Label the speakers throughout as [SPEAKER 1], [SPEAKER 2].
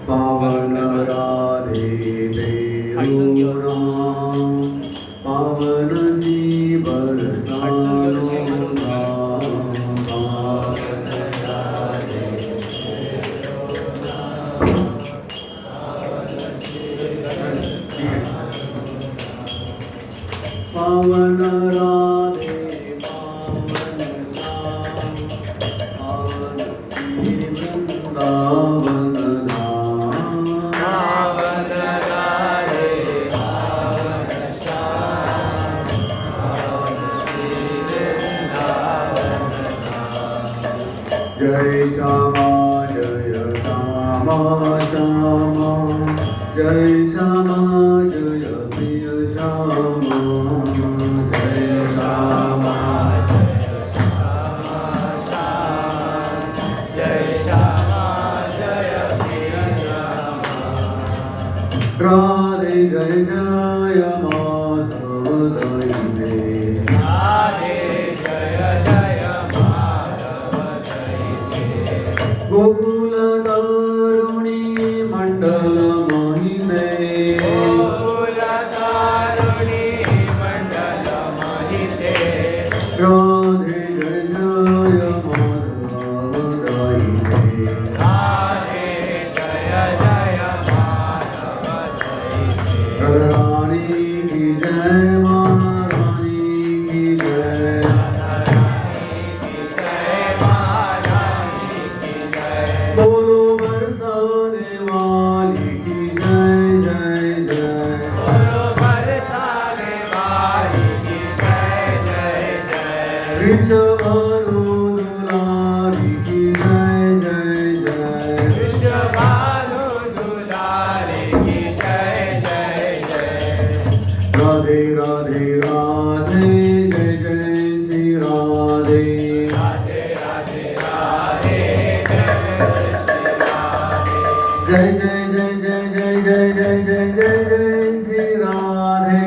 [SPEAKER 1] पावन राधे देव पावन सी बरसानो पावन राधे पावन पावन सी वृंदावन जय श्यामा जय श्यामा श्यामा जय श्यामा जय प्रिय श्यामा जय श्यामा
[SPEAKER 2] जय श्यामा जय प्रिय श्यामा
[SPEAKER 1] राधे जय जय माधव दैवे
[SPEAKER 2] राधे जय जय माधव दैवे
[SPEAKER 1] गोकुल तरुणी मंडल मोहिने
[SPEAKER 2] गोकुल तारुणी मंडल मोहिते
[SPEAKER 1] राधे जय जय माधव दैवे
[SPEAKER 2] राधे जय जय माधव दैवे
[SPEAKER 1] रानी की जय महारानी की जय बोलो बरसाने वाली की जय जय जय ऋषभानु दुलारी की जय जय जय राधे राधे राधे जय जय श्री राधे जय जय जय जय जय जय जय जय जय जय श्री राधे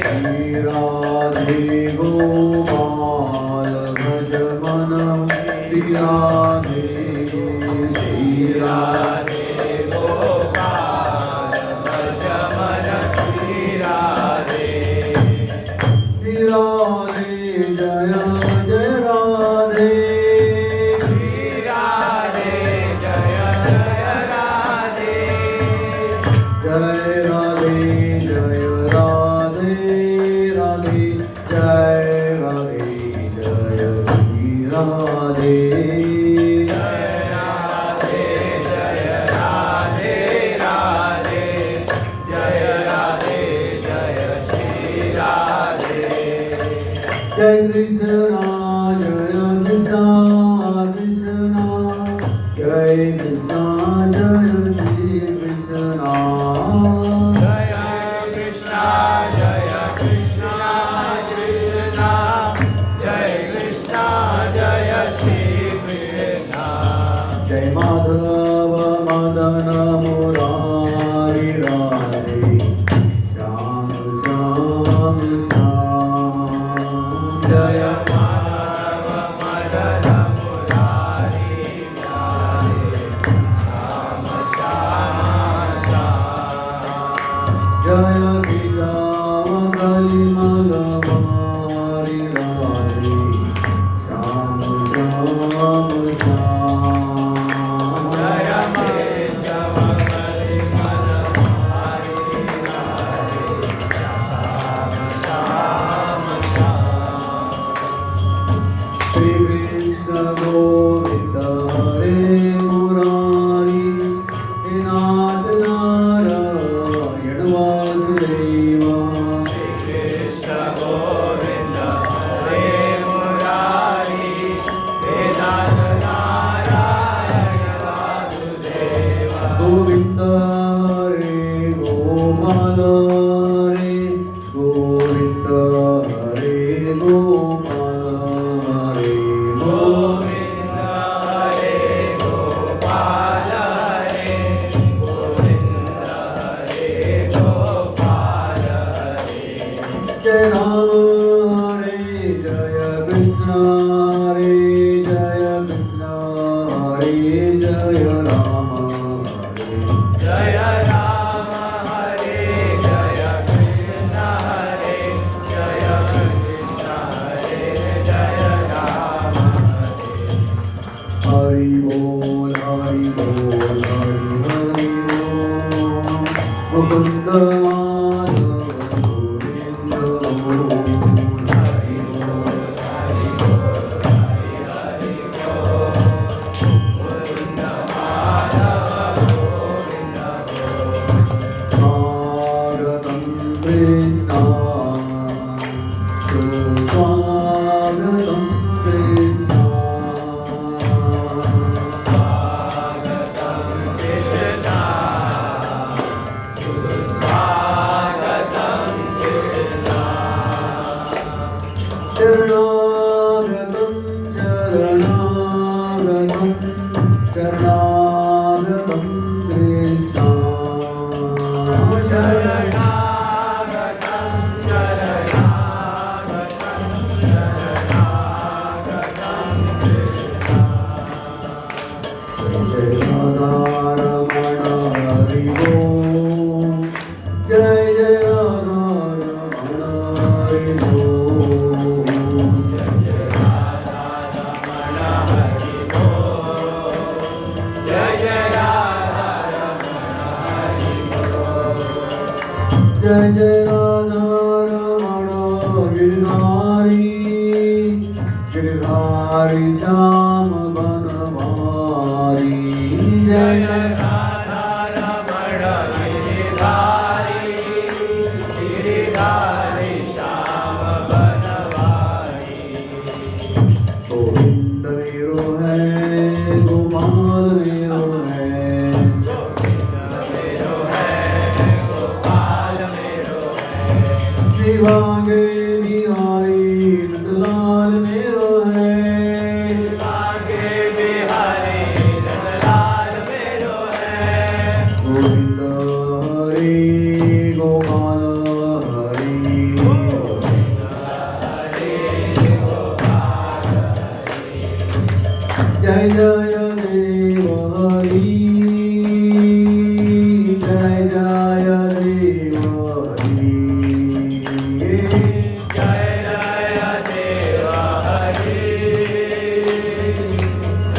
[SPEAKER 1] श्री राधे गोपाल भज मन श्री राधे श्री राधे श्री राधे जय जय राधे जय राधे जय राधे राधे जय राधे जय श्री राधे जय कृष्णा जय कृष्णा कृष्णा जय कृष्णा जय श्री कृष्णा जय माधव मदन मुरारी राधे श्याम श्याम श्याम जय Jai Ram Hare Jaya Krishna Hare Jaya Krishna Hare Jaya Rama Hare
[SPEAKER 2] Jaya Rama Hare Jaya Krishna Hare Jaya Krishna Hare Jaya Rama Hare
[SPEAKER 1] Hari Bol Hari Bol Hari Hari Bol Mukunda Madhava Govinda Bol Hari Bol
[SPEAKER 2] Hari Bol Hari Hari Bol Mukunda Madhava Govinda Bol
[SPEAKER 1] Swagatam Krishna Swagatam Krishna
[SPEAKER 2] Swagatam Krishna Swagatam Krishna
[SPEAKER 1] Sharanagatam Sharanagatam Sharanagatam Krishna
[SPEAKER 2] Sharanagatam Sharanagatam Sharanagatam Krishna
[SPEAKER 1] Jai Radha Ramana Hari Bol Jai Jai Radha Ramana Hari Bol
[SPEAKER 2] Jai Radha Ramana Hari Bol Jai Jai Radha Ramana Hari Bol
[SPEAKER 1] Jai Jai Radha Ramana Giridhari Giridhari Sham Banamari Jai
[SPEAKER 2] Jai
[SPEAKER 1] Jai
[SPEAKER 2] Radha Ramana Giridhari Giridhari Shama Banavari
[SPEAKER 1] Govind मेरो है गोपाल मेरो है
[SPEAKER 2] गोविंद मेरो है गोपाल मेरो है
[SPEAKER 1] शिवांगे बिहारी नंदलाल मेरो है
[SPEAKER 2] आगे बिहारी नंदलाल मेरो है
[SPEAKER 1] गोविंद हरि गोपाल हरि
[SPEAKER 2] गोविंद हरे गोपाल
[SPEAKER 1] जय जय देव हरि जय जय देव हरि
[SPEAKER 2] जय जय देव हरि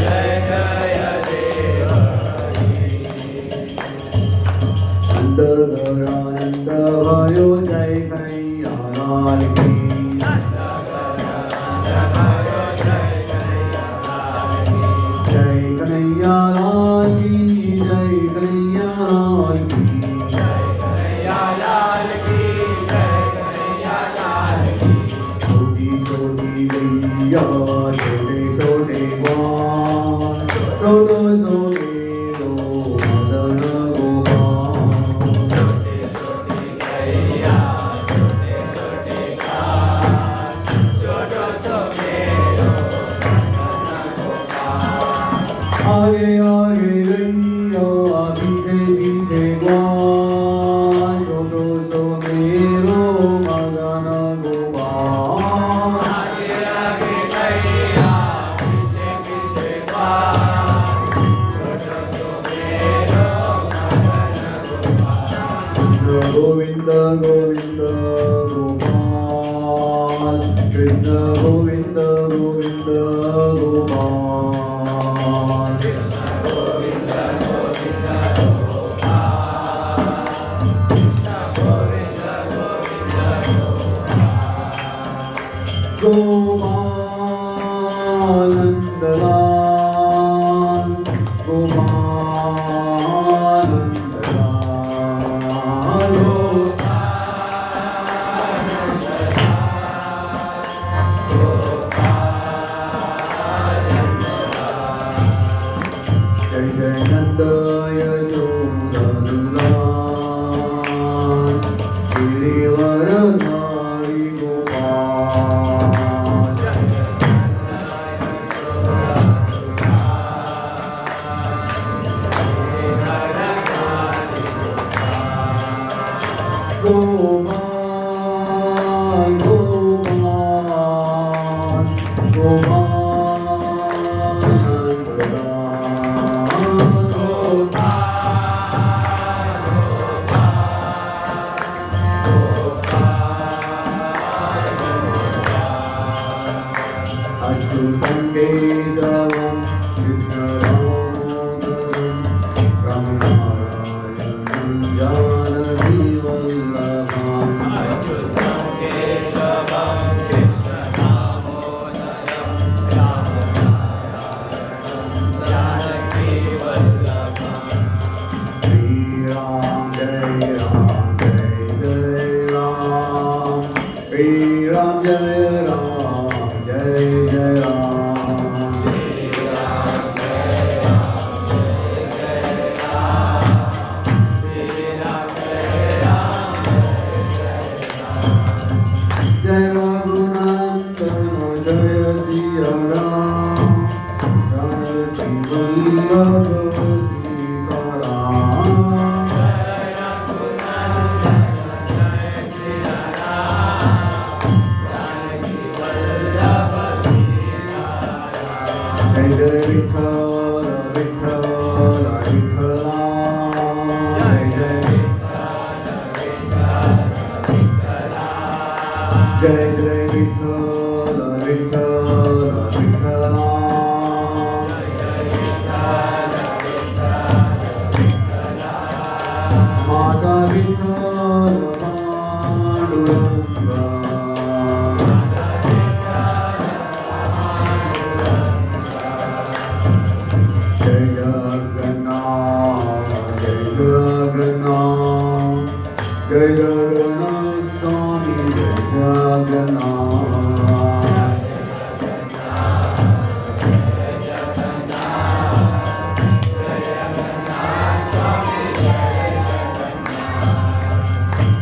[SPEAKER 2] जय जय देव हरि
[SPEAKER 1] नंद भयो जय कन्हैया लाल की जय कन्हैया लाल की जय कन्हैया लाल की छोटी छोटी गैया छोटे छोटे ग्वाल छोटो छोटे रो मदन गोपाल आगे आगे गैया पीछे पीछे ग्वाल छोटो छोटे रो Madan Gopal Govind Govind Gopal Krishna Govind Govind Gopal Gopal Nandlal Gopal Nandlal Shri Ram Jai Ram Jai Jai Ram Jai Raghunandana Jai Siya Ram Janaki Vallabha Sita Ram Jai Jai Vithala Vithala Vithala Jai Jai Jai Jai Vithala Vithala Vithala Mata Vithala Panduranga Jai Jagannath Jai Jagannath Jai Jagannath Swami Jai Jagannath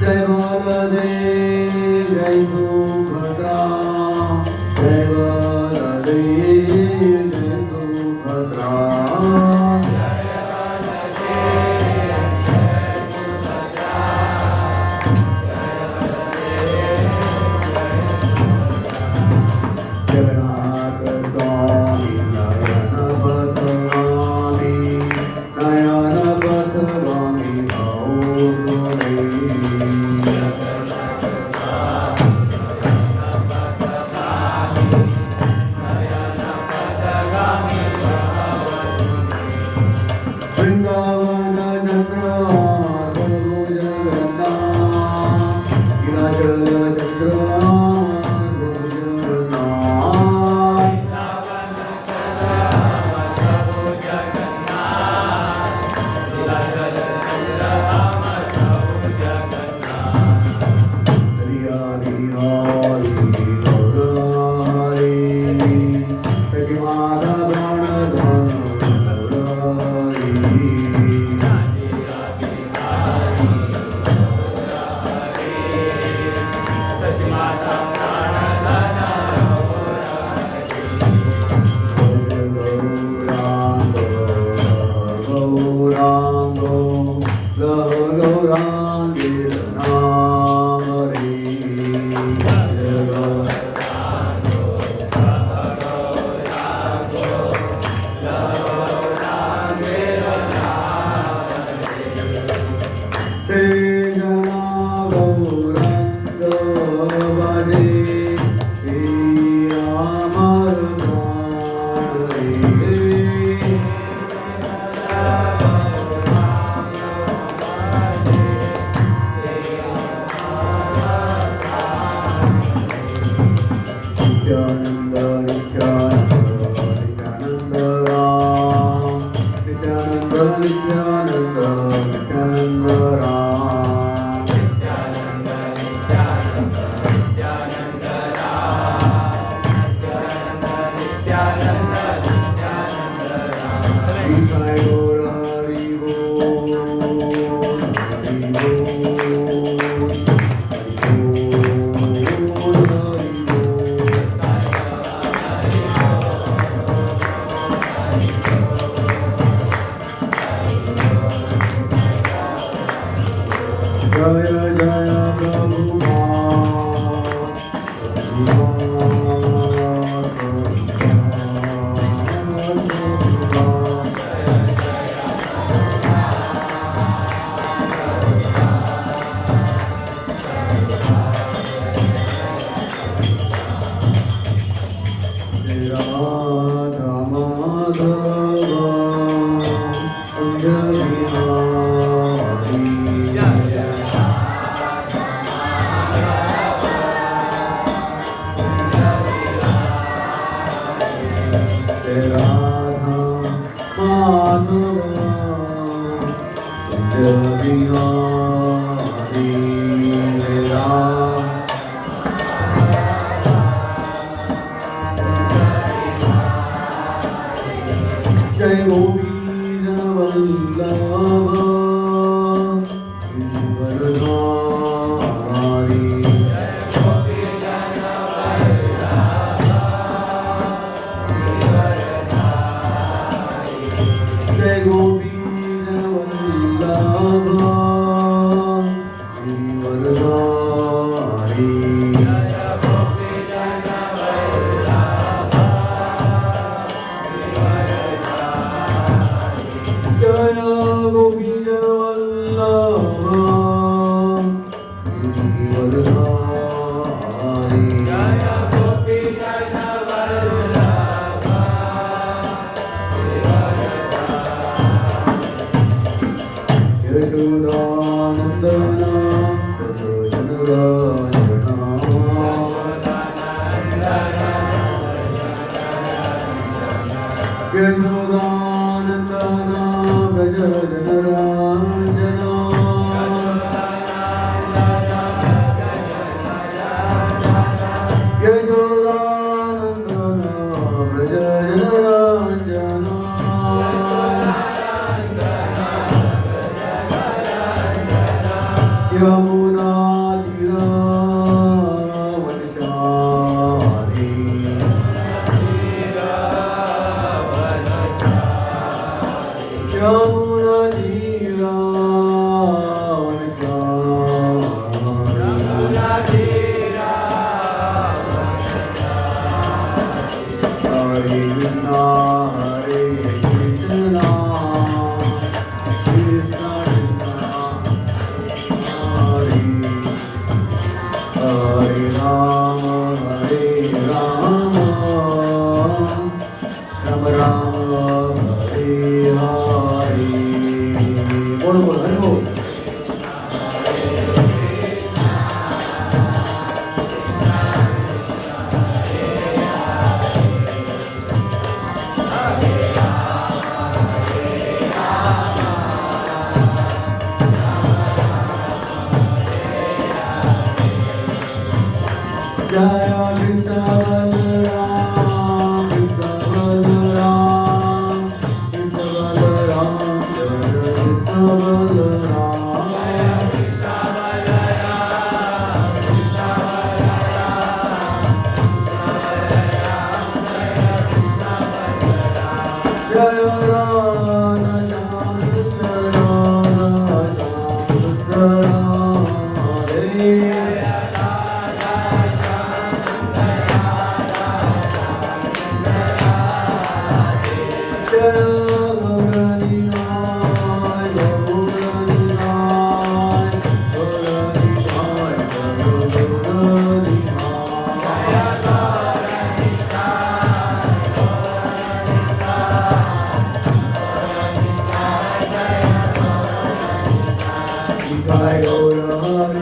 [SPEAKER 1] Jai Baladev Jai Subhadra Jai Baladev Jai Subhadra Jagannath Swami Nayana Bhatagami Nayana Bhatagami Aurumi Vrindavana Chandra Prabhu Jagannath Nilachala Chandra Prabhu Jagannath Hari Hari Hari Gaurari Shrimada Pranadhana Gaurari Gaurango Gaurangir Namari Te Jana Gauranga Bhaja Ram हरे राम राम राम हरे हरे। बोलो बोलो हरि बोल। जय कृष्ण बलराम कृष्ण बलराम कृष्ण बलराम जय कृष्ण बलराम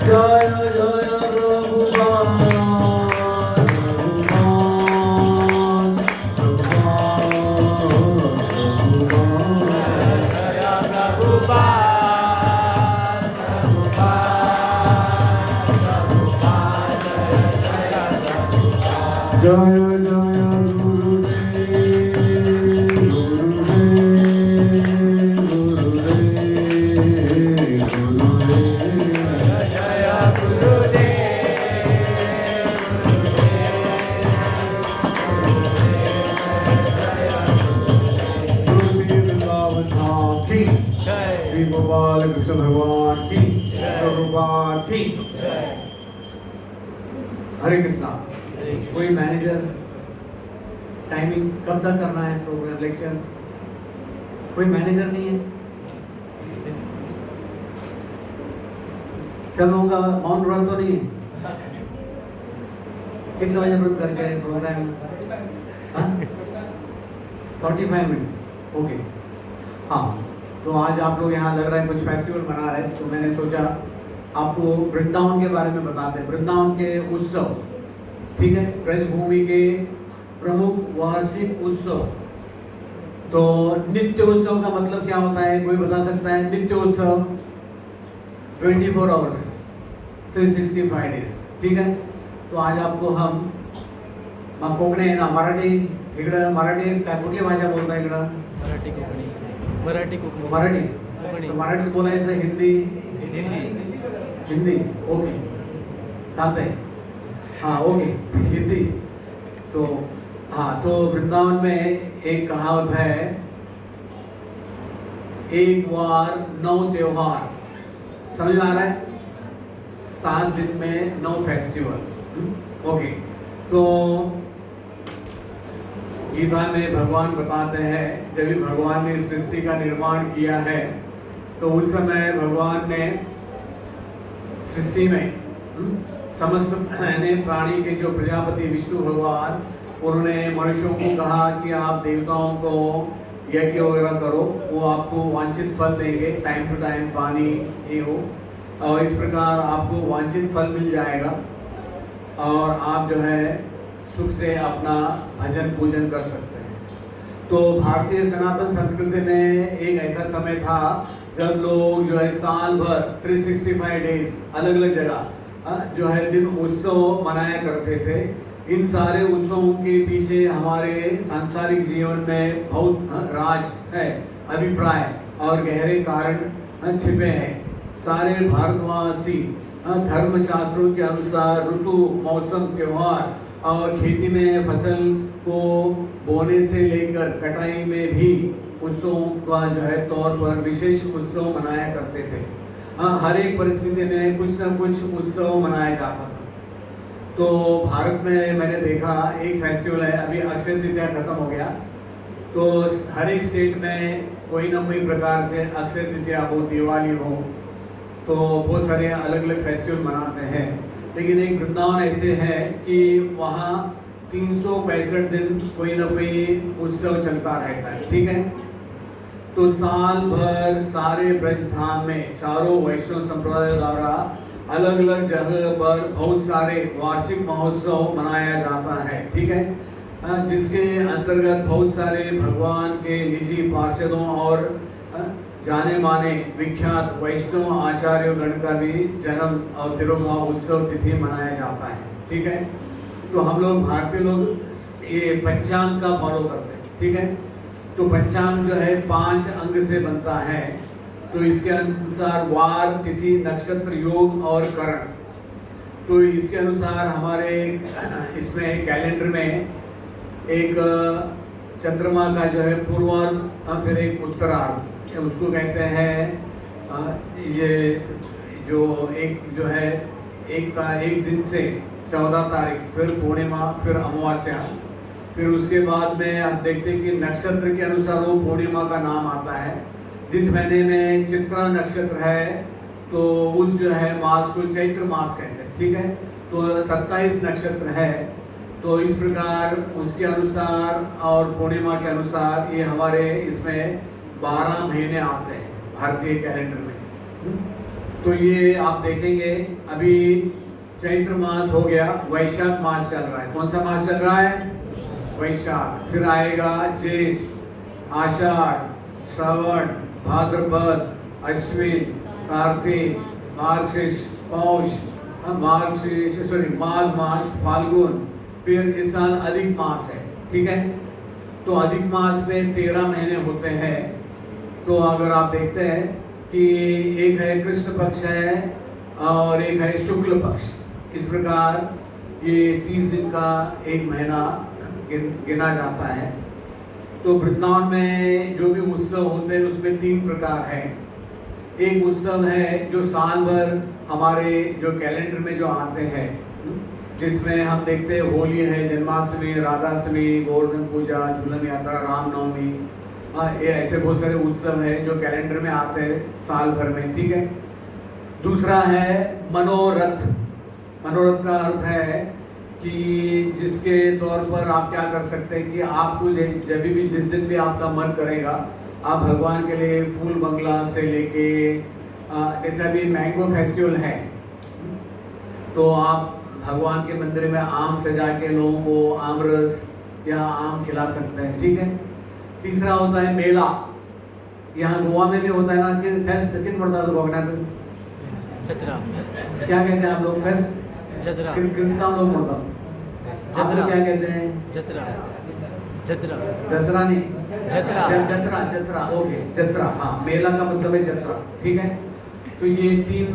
[SPEAKER 1] जय राधा श्याम सुंदर राधा श्याम सुंदर हरे जय जय गुरुदेव गुरुदेव गुरुदेव श्री गोपाल कृष्ण भगवान की स्वरूपात की। हरे कृष्णा। कोई मैनेजर टाइमिंग कब तक करना है प्रोग्राम लेक्चर? कोई मैनेजर नहीं है? सब लोगों का मौन व्रत तो नहीं है? कितने बजे व्रत करके प्रोग्राम? 45 मिनट्स। ओके। हाँ, तो आज आप लोग यहाँ लग रहा है कुछ फेस्टिवल मना रहे हैं, तो मैंने सोचा आपको वृंदावन के बारे में बताते हैं। वृंदावन के उत्सव, ठीक है, ब्रजभूमि के प्रमुख वार्षिक उत्सव। तो नित्य उत्सव का मतलब क्या होता है, कोई बता सकता है? नित्य उत्सव 24 आवर्स 365 डेज, ठीक है। तो आज आपको हम कोकणी ना मराठी, इकडं मराठी काय कुठली भाषा बोलता इकडं?
[SPEAKER 3] मराठी कोकणी, मराठी कोकणी,
[SPEAKER 1] मराठी
[SPEAKER 3] कोकणी,
[SPEAKER 1] तो मराठी बोलायचं, हिंदी
[SPEAKER 3] हिंदी,
[SPEAKER 1] हिंदी ओके चालतंय। हाँ ओके हिंदी। तो हाँ, तो वृंदावन में एक कहावत है, एक वार 9 त्योहार। समझ में आ रहा है? 7 दिन में 9 फेस्टिवल। ओके। तो गीता में भगवान बताते हैं, जब भी भगवान ने सृष्टि का निर्माण किया है तो उस समय भगवान ने सृष्टि में समस्त प्राणी के जो प्रजापति विष्णु भगवान, उन्होंने मनुष्यों को कहा कि आप देवताओं को यज्ञ वगैरह करो, वो आपको वांछित फल देंगे, टाइम टू टाइम पानी ये हो, और इस प्रकार आपको वांछित फल मिल जाएगा और आप जो है सुख से अपना भजन पूजन कर सकते हैं। तो भारतीय सनातन संस्कृति में एक ऐसा समय था जब लोग जो है साल भर 365 डेज अलग अलग जगह जो है दिन उत्सव मनाया करते थे। इन सारे उत्सवों के पीछे हमारे सांसारिक जीवन में बहुत राज है, अभिप्राय और गहरे कारण छिपे हैं। सारे भारतवासी धर्मशास्त्रों के अनुसार ऋतु, मौसम, त्योहार और खेती में फसल को बोने से लेकर कटाई में भी उत्सवों का जो है तौर पर विशेष उत्सव मनाया करते थे। हर एक परिस्थिति में कुछ ना कुछ उत्सव मनाया जाता था। तो भारत में मैंने देखा एक फेस्टिवल है, अभी अक्षय तृतीया खत्म हो गया, तो हर एक स्टेट में कोई ना कोई प्रकार से अक्षय तृतीया हो, दिवाली हो, तो बहुत सारे अलग अलग फेस्टिवल मनाते हैं। लेकिन एक वृंदावन ऐसे है कि वहाँ 365 दिन कोई ना कोई उत्सव चलता रहता है, ठीक है। तो साल भर सारे ब्रज धाम में चारों वैष्णव संप्रदाय द्वारा अलग अलग जगह पर बहुत सारे वार्षिक महोत्सव मनाया जाता है, ठीक है, जिसके अंतर्गत बहुत सारे भगवान के निजी पार्षदों और जाने माने विख्यात वैष्णव आचार्य गण का भी जन्म और तिरुमहा उत्सव तिथि मनाया जाता है, ठीक है। तो हम लोग भारतीय लोग ये पंचांग का फॉलो करते हैं, ठीक है। तो पंचांग जो है 5 अंग से बनता है। तो इसके अनुसार वार, तिथि, नक्षत्र, योग और करण। तो इसके अनुसार हमारे इसमें कैलेंडर में एक चंद्रमा का जो है पूर्वार्ध, फिर एक उत्तरार्ध, उसको कहते हैं ये जो है एक दिन से 14 तारीख, फिर पूर्णिमा, फिर अमावस्या, फिर उसके बाद में आप देखते हैं कि नक्षत्र के अनुसार वो पूर्णिमा का नाम आता है। जिस महीने में चित्रा नक्षत्र है तो उस जो है मास को चैत्र मास कहते हैं, ठीक है। तो 27 नक्षत्र है, तो इस प्रकार उसके अनुसार और पूर्णिमा के अनुसार ये हमारे इसमें 12 महीने आते हैं भारतीय कैलेंडर में। तो ये आप देखेंगे अभी चैत्र मास हो गया, वैशाख मास चल रहा है। कौन सा मास चल रहा है? वैशाख। फिर आएगा ज्येष्ठ, आषाढ़, श्रावण, भाद्रपद, अश्विन, कार्तिक, मार्गशीर्ष, पौष, माघ मास, फाल्गुन, फिर इस साल अधिक मास है, ठीक है। तो अधिक मास में 13 महीने होते हैं। तो अगर आप देखते हैं कि एक है कृष्ण पक्ष है और एक है शुक्ल पक्ष, इस प्रकार ये 30 दिन का एक महीना गिना जाता है। तो वृंदावन में जो भी उत्सव होते हैं उसमें 3 प्रकार हैं। एक उत्सव है जो साल भर हमारे जो कैलेंडर में जो आते हैं, जिसमें हम देखते हैं होली है, जन्माष्टमी, राधाष्टमी, गोवर्धन पूजा, झूलन यात्रा, रामनवमी, ये ऐसे बहुत सारे उत्सव हैं जो कैलेंडर में आते हैं साल भर में, ठीक है। दूसरा है मनोरथ। मनोरथ का अर्थ है कि जिसके तौर पर आप क्या कर सकते हैं कि आपको जब भी जिस दिन भी आपका मन करेगा, आप भगवान के लिए फूल बंगला से लेके जैसे अभी मैंगो फेस्टिवल है, तो आप भगवान के मंदिर में आम सजा के लोगों को आम रस या आम खिला सकते हैं, ठीक है। तीसरा होता है मेला। यहाँ गोवा में भी होता है ना कि फेस्ट किन पड़ता है गोवा
[SPEAKER 3] जतरा।
[SPEAKER 1] क्या कहते हैं आप लोग? फेस्ट
[SPEAKER 3] जतरा।
[SPEAKER 1] क्रिस्तान लोग पड़ता
[SPEAKER 3] जतरा।
[SPEAKER 1] क्या कहते हैं?
[SPEAKER 3] जतरा। जतरा।
[SPEAKER 1] दसरा नहीं,
[SPEAKER 3] जतरा।
[SPEAKER 1] जतरा। जतरा, ओके, जतरा। हाँ, मेला का मतलब है जतरा, ठीक है। तो ये 3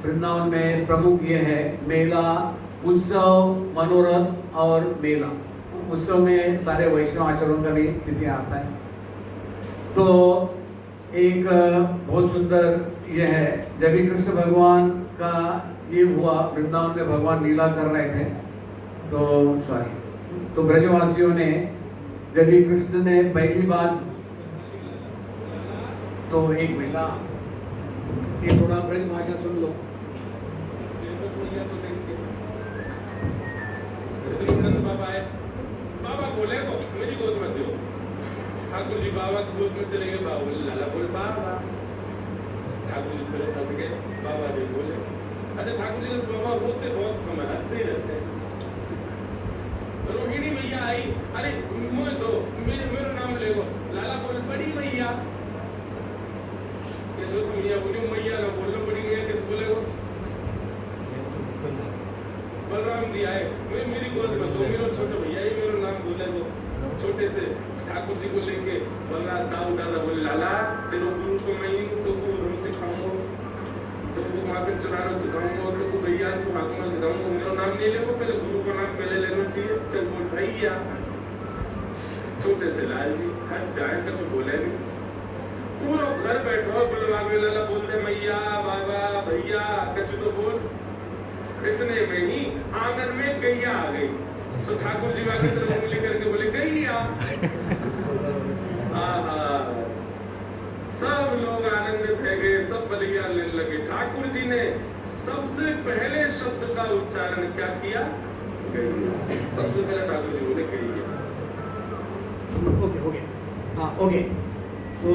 [SPEAKER 1] वृंदावन में प्रमुख ये है, मेला, उत्सव, मनोरथ और मेला। उत्सव में सारे वैष्णव आचार्यों का भी तिथि आता है। तो एक बहुत सुंदर ये है, जब भी कृष्ण भगवान का ये हुआ, वृंदावन में भगवान लीला कर रहे थे, तो ब्रजवासियों ने जब भी कृष्ण ने पहली बार, तो एक महिला, ये थोड़ा ब्रज भाषा सुन लो।
[SPEAKER 4] बाबा बोले को मेरी गोद में दो। ठाकुर जी बाबा की गोद में चले गए। बाबा बोले लाला बोले बाबा। ठाकुर जी फिर हंस गए। बाबा जी बोले अच्छा ठाकुर जी से बाबा रोते बहुत कम है, हंसते ही रहते हैं। रोहिणी भैया आई, अरे मुझे दो, मेरा नाम ले लो। लाला बोले बड़ी भैया। कैसे तुम मैया बोली? मैया ना बोलो, बड़ी भैया कैसे बोलेगो? बलराम जी आए, मेरी गोद में दो, मेरा छोटे भैया ही मेरा नाम बोले वो छोटे से। ठाकुर जी को लेके बलराम दादा बोले लाला तेरे गुरु को मैं तो गुरु सिखाऊंगा, तो वो माफी चुनाव सिखाऊंगा, तो को भैया को हाथ सिखाऊंगा। मेरा नाम नहीं लेगा, पहले गुरु का नाम पहले लेना चाहिए। चल बोल भैया। छोटे से लाल जी हंस जाए, कुछ बोले नहीं। तुम लोग घर बैठो बुलवा में लाला बोल दे मैया बाबा भैया कछ तो बोल। इतने में ही आंगन में गैया आ गई। तो ठाकुर जी की तरफ उंगली करके बोले गैया। सब लोग आनंदित है गए, सब बलिया लेने लगे। ठाकुर जी ने सबसे पहले शब्द का उच्चारण क्या किया? गैया। सबसे पहले ठाकुर जी बोले गैया।
[SPEAKER 1] ओके हाँ ओके। तो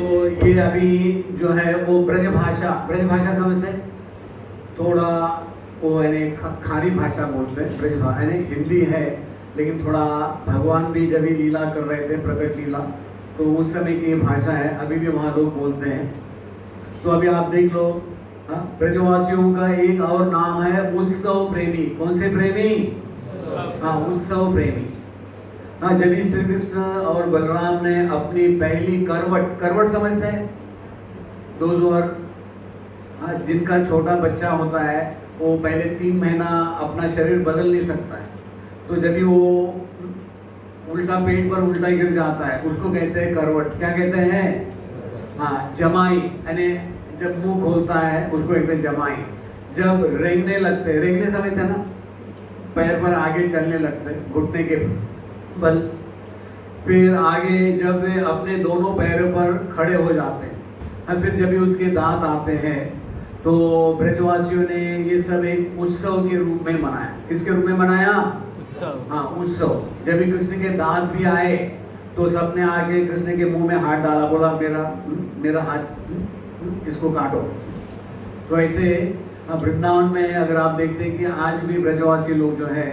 [SPEAKER 1] ये अभी जो है वो ब्रज भाषा समझते हैं? थोड़ा वो यानी खारी भाषा बोलते हैं ब्रज भाषा, यानी हिंदी है लेकिन थोड़ा भगवान भी जब ही लीला कर रहे थे, प्रकट लीला, तो उस समय की भाषा है, अभी भी वहाँ लोग बोलते हैं। तो अभी आप देख लो, ब्रजवासियों का एक और नाम है उत्सव प्रेमी। कौन से प्रेमी? हाँ, उत्सव प्रेमी। हाँ, जब श्री कृष्ण और बलराम ने अपनी पहली करवट समझते हैं? जिनका छोटा बच्चा होता है वो पहले 3 महीना अपना शरीर बदल नहीं सकता है, तो जब भी वो उल्टा पेट पर उल्टा गिर जाता है उसको कहते हैं करवट। क्या कहते हैं? हाँ, जमाई, यानी जब मुंह खोलता है उसको कहते हैं जमाई। जब रेंगने लगते, रेंगने समझते हैं ना, पैर पर आगे चलने लगते घुटने के बल, फिर आगे जब वे अपने दोनों पैरों पर खड़े हो जाते हैं, फिर जब भी उसके दांत आते हैं, तो ब्रजवासियों ने ये सब एक उत्सव के रूप में मनाया। किसके रूप में मनाया?
[SPEAKER 3] उत्सव।
[SPEAKER 1] हाँ, उत्सव। जब भी कृष्ण के दांत भी आए तो सबने आके कृष्ण के मुंह में हाथ डाला, बोला मेरा हाथ इसको काटो। तो ऐसे वृंदावन में अगर आप देखते हैं कि आज भी ब्रजवासी लोग जो है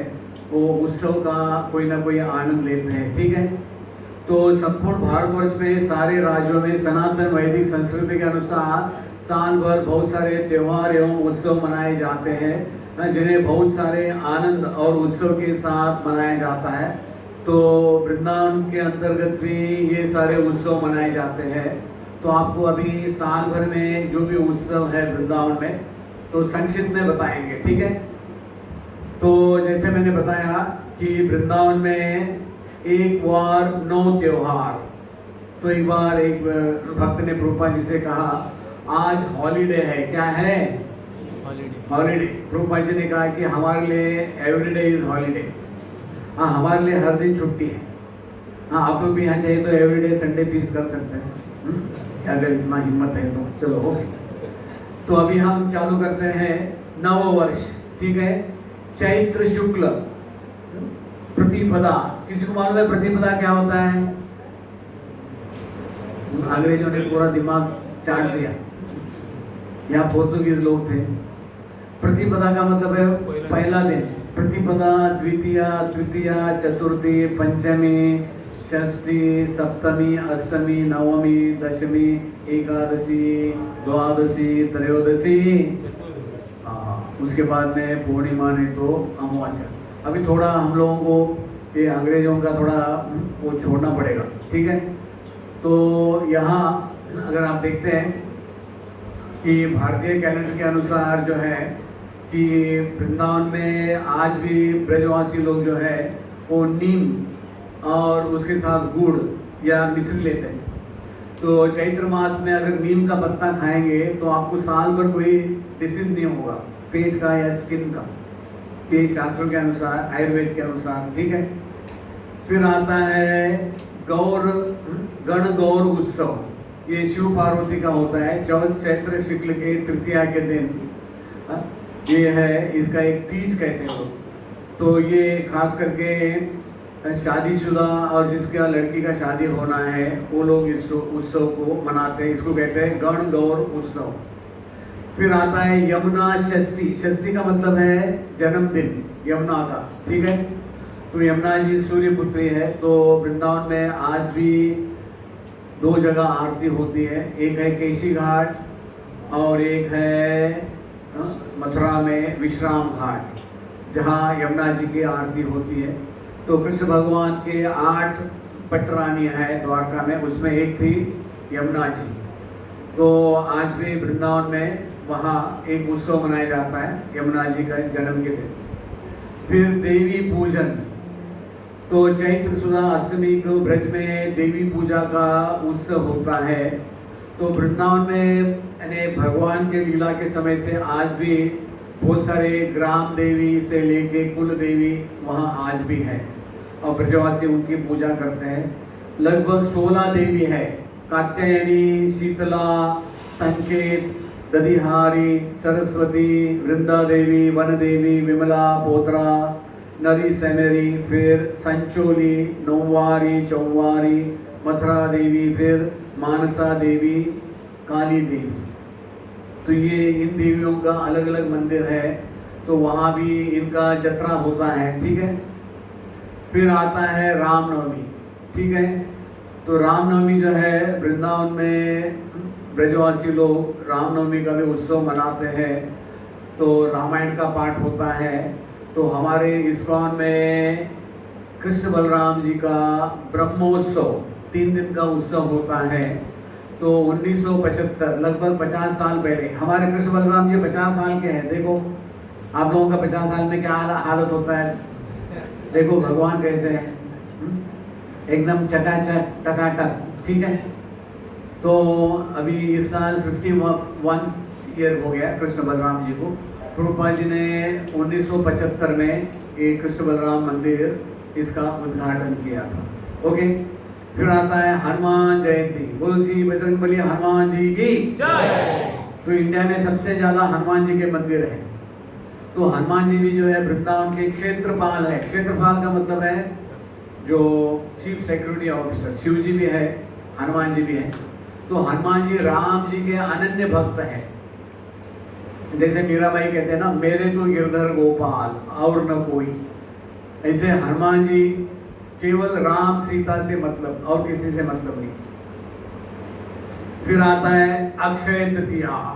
[SPEAKER 1] वो उत्सव का कोई ना कोई आनंद लेते हैं। ठीक है, तो संपूर्ण भारतवर्ष में सारे राज्यों में सनातन वैदिक संस्कृति के अनुसार साल भर बहुत सारे त्योहार एवं उत्सव मनाए जाते हैं, जिन्हें बहुत सारे आनंद और उत्सव के साथ मनाया जाता है। तो वृंदावन के अंतर्गत भी ये सारे उत्सव मनाए जाते हैं। तो आपको अभी साल भर में जो भी उत्सव है वृंदावन में, तो संक्षिप्त में बताएंगे। ठीक है, तो जैसे मैंने बताया कि वृंदावन में एक बार 9 त्योहार। तो एक बार एक भक्त ने प्रभुपाद जी से कहा आज हॉलीडे है। क्या है? हॉलीडे। प्रभुपाद जी ने कहा कि हमारे लिए एवरीडे इज हॉलीडे। हाँ, हमारे लिए हर दिन छुट्टी है। हाँ, आप लोग भी यहाँ चाहिए तो एवरीडे संडे फीस कर सकते हैं, अगर इतना हिम्मत है तो। चलो ओके, तो अभी हम चालू करते हैं नव वर्ष। ठीक है, चैत्र शुक्ल प्रतिपदा। किसी को मालूम है प्रतिपदा क्या होता है? अंग्रेजों ने पूरा दिमाग चाट दिया, यहाँ पोर्तुगीज लोग थे। प्रतिपदा का मतलब है पहला दिन। प्रतिपदा, द्वितीया, तृतीया, चतुर्थी, पंचमी, षष्ठी, सप्तमी, अष्टमी, नवमी, दशमी, एकादशी, द्वादशी, त्रयोदशी, उसके बाद में पूर्णिमा नहीं तो अमावस्या। अभी थोड़ा हम लोगों को ये अंग्रेजों का थोड़ा वो छोड़ना पड़ेगा। ठीक है, तो यहाँ अगर आप देखते हैं कि भारतीय कैलेंडर के अनुसार जो है कि वृंदावन में आज भी ब्रजवासी लोग जो है वो नीम और उसके साथ गुड़ या मिश्री लेते हैं। तो चैत्र मास में अगर नीम का पत्ता खाएंगे तो आपको साल भर कोई डिसीज नहीं होगा, पेट का या स्किन का, ये शास्त्रों के अनुसार, आयुर्वेद के अनुसार। ठीक है, फिर आता है गण गौर उत्सव। ये शिव पार्वती का होता है चैत्र शुक्ल के तृतीया के दिन। ये है, इसका एक तीज कहते हैं लोग। तो ये खास करके शादीशुदा और जिसका लड़की का शादी होना है वो लोग इस उत्सव को मनाते हैं। इसको कहते हैं गण गौर उत्सव। फिर आता है यमुना षष्ठी। षष्ठी का मतलब है जन्मदिन यमुना का। ठीक है, तो यमुना जी सूर्य पुत्री है। तो वृंदावन में आज भी 2 जगह आरती होती है, एक है केशी घाट और एक है मथुरा में विश्राम घाट, जहाँ यमुना जी की आरती होती है। तो कृष्ण भगवान के 8 पटरानियाँ हैं द्वारका में, उसमें एक थी यमुना जी। तो आज भी वृंदावन में वहाँ एक उत्सव मनाया जाता है यमुना जी का जन्म के दिन। फिर देवी पूजन। तो चैत्र शुक्ल अष्टमी को ब्रज में देवी पूजा का उत्सव होता है। तो वृंदावन में यानी भगवान के लीला के समय से आज भी बहुत सारे ग्राम देवी से लेके कुल देवी वहाँ आज भी है और ब्रजवासी उनकी पूजा करते हैं। लगभग 16 देवी है, कात्यायनी, शीतला, संकेत, दधिहारी, सरस्वती, वृंदा देवी, वन देवी, विमला, पोतरा, नरी समेरी, फिर संचोली, नौवारी, चौवारी, मथुरा देवी, फिर मानसा देवी, काली देवी। तो ये इन देवियों का अलग अलग मंदिर है, तो वहाँ भी इनका जत्रा होता है, ठीक है। फिर आता है रामनवमी, ठीक है। तो रामनवमी जो है वृंदावन में ब्रजवासी लोग रामनवमी का भी उत्सव मनाते हैं, तो रामायण का पाठ होता है। तो हमारे इस्कॉन में कृष्ण बलराम जी का ब्रह्मोत्सव 3 दिन का उत्सव होता है। तो 1975 लगभग 50 साल पहले हमारे कृष्ण बलराम जी 50 साल के हैं। देखो आप लोगों का 50 साल में क्या हालत होता है, देखो भगवान कैसे है, एकदम चकाचक टकाटक, ठीक है। तो अभी इस साल 51 ईयर हो गया कृष्ण बलराम जी को। प्रभुपाद जी ने 1975 में एक कृष्ण बलराम मंदिर इसका उद्घाटन किया था। ओके, फिर आता है हनुमान जयंती। बोलो श्री बजरंगबली हनुमान जी की जय। तो इंडिया में सबसे ज्यादा हनुमान जी के मंदिर है। तो हनुमान जी भी जो है वृंदावन के क्षेत्रपाल है। क्षेत्रपाल का मतलब है जो चीफ सिक्योरिटी ऑफिसर। शिव जी भी है, हनुमान जी भी है। तो हनुमान जी राम जी के अनन्य भक्त है। जैसे मीराबाई कहते हैं ना, मेरे तो गिरधर गोपाल और न कोई, ऐसे हनुमान जी केवल राम सीता से मतलब और किसी से मतलब नहीं। फिर आता है अक्षय तृतीया।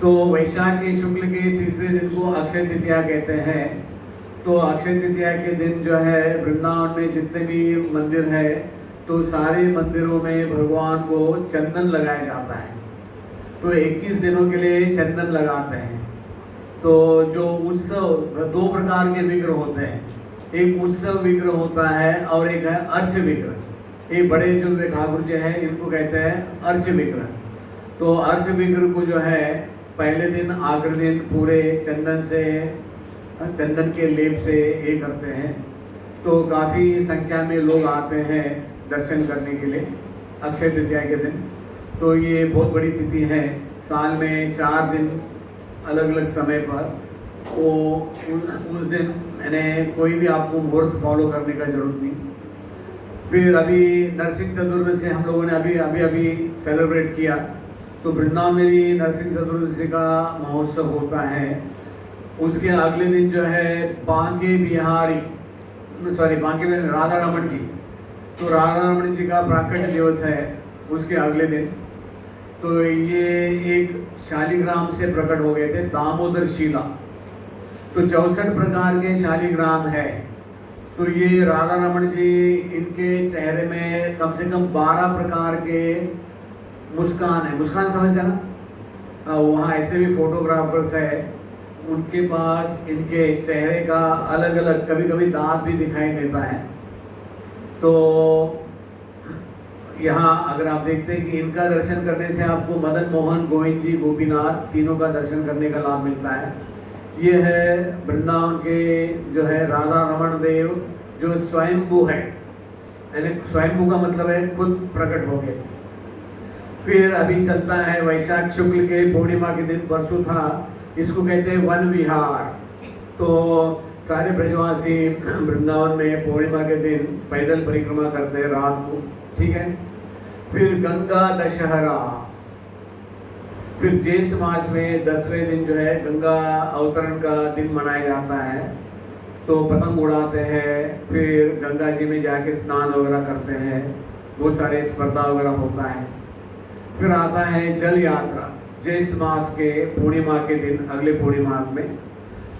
[SPEAKER 1] तो वैशाख के शुक्ल के तीसरे दिन को अक्षय तृतीया कहते हैं। तो अक्षय तृतीया के दिन जो है वृंदावन में जितने भी मंदिर है तो सारे मंदिरों में भगवान को चंदन लगाया जाता है। तो 21 दिनों के लिए चंदन लगाते हैं। तो जो उत्सव 2 प्रकार के विग्रह होते हैं, एक उत्सव विग्रह होता है और एक है अर्च विग्रह। ये बड़े जो ठाकुर जी हैं इनको कहते हैं अर्च विग्रह। तो अर्च विग्रह को जो है पहले दिन आखिरी दिन पूरे चंदन के लेप से ये करते हैं। तो काफ़ी संख्या में लोग आते हैं दर्शन करने के लिए अक्षय तृतीया के दिन। तो ये बहुत बड़ी तिथि है, साल में 4 दिन अलग अलग समय पर। वो उस दिन यानी कोई भी आपको मुहूर्त फॉलो करने का जरूरत नहीं। फिर अभी नरसिंह चतुर्दशी हम लोगों ने अभी सेलिब्रेट किया। तो वृंदावन में भी नरसिंह चतुर्दशी का महोत्सव होता है। उसके अगले दिन जो है बांके बिहारी राधा रमन जी। तो राधा रमन जी का प्राकट्य दिवस है उसके अगले दिन। तो ये एक शालिग्राम से प्रकट हो गए थे, दामोदर शिला। तो 64 प्रकार के शालिग्राम है। तो ये राधा रमन जी इनके चेहरे में कम से कम 12 प्रकार के मुस्कान है। मुस्कान समझते ना, वहाँ ऐसे भी फोटोग्राफर्स है, उनके पास इनके चेहरे का अलग अलग कभी कभी दांत भी दिखाई देता है। तो यहाँ अगर आप देखते हैं कि इनका दर्शन करने से आपको मदन मोहन, गोविंद जी, गोपीनाथ तीनों का दर्शन करने का लाभ मिलता है। ये है वृंदावन के जो है राधा रमन देव जो स्वयंभू है, यानी स्वयंभू का मतलब है खुद प्रकट हो गए। फिर अभी चलता है वैशाख शुक्ल के पूर्णिमा के दिन, परसों था, इसको कहते हैं वन विहार। तो सारे ब्रजवासी वृंदावन में पूर्णिमा के दिन पैदल परिक्रमा करते हैं रात को, ठीक है। फिर गंगा दशहरा। फिर ज्येष्ठ मास में 10वें दिन जो है गंगा अवतरण का दिन मनाया जाता है। तो पतंग उड़ाते हैं, फिर गंगा जी में जाके स्नान वगैरह करते हैं, बहुत सारे स्पर्धा वगैरह होता है। फिर आता है जल यात्रा ज्येष्ठ मास के पूर्णिमा के दिन, अगले पूर्णिमा में।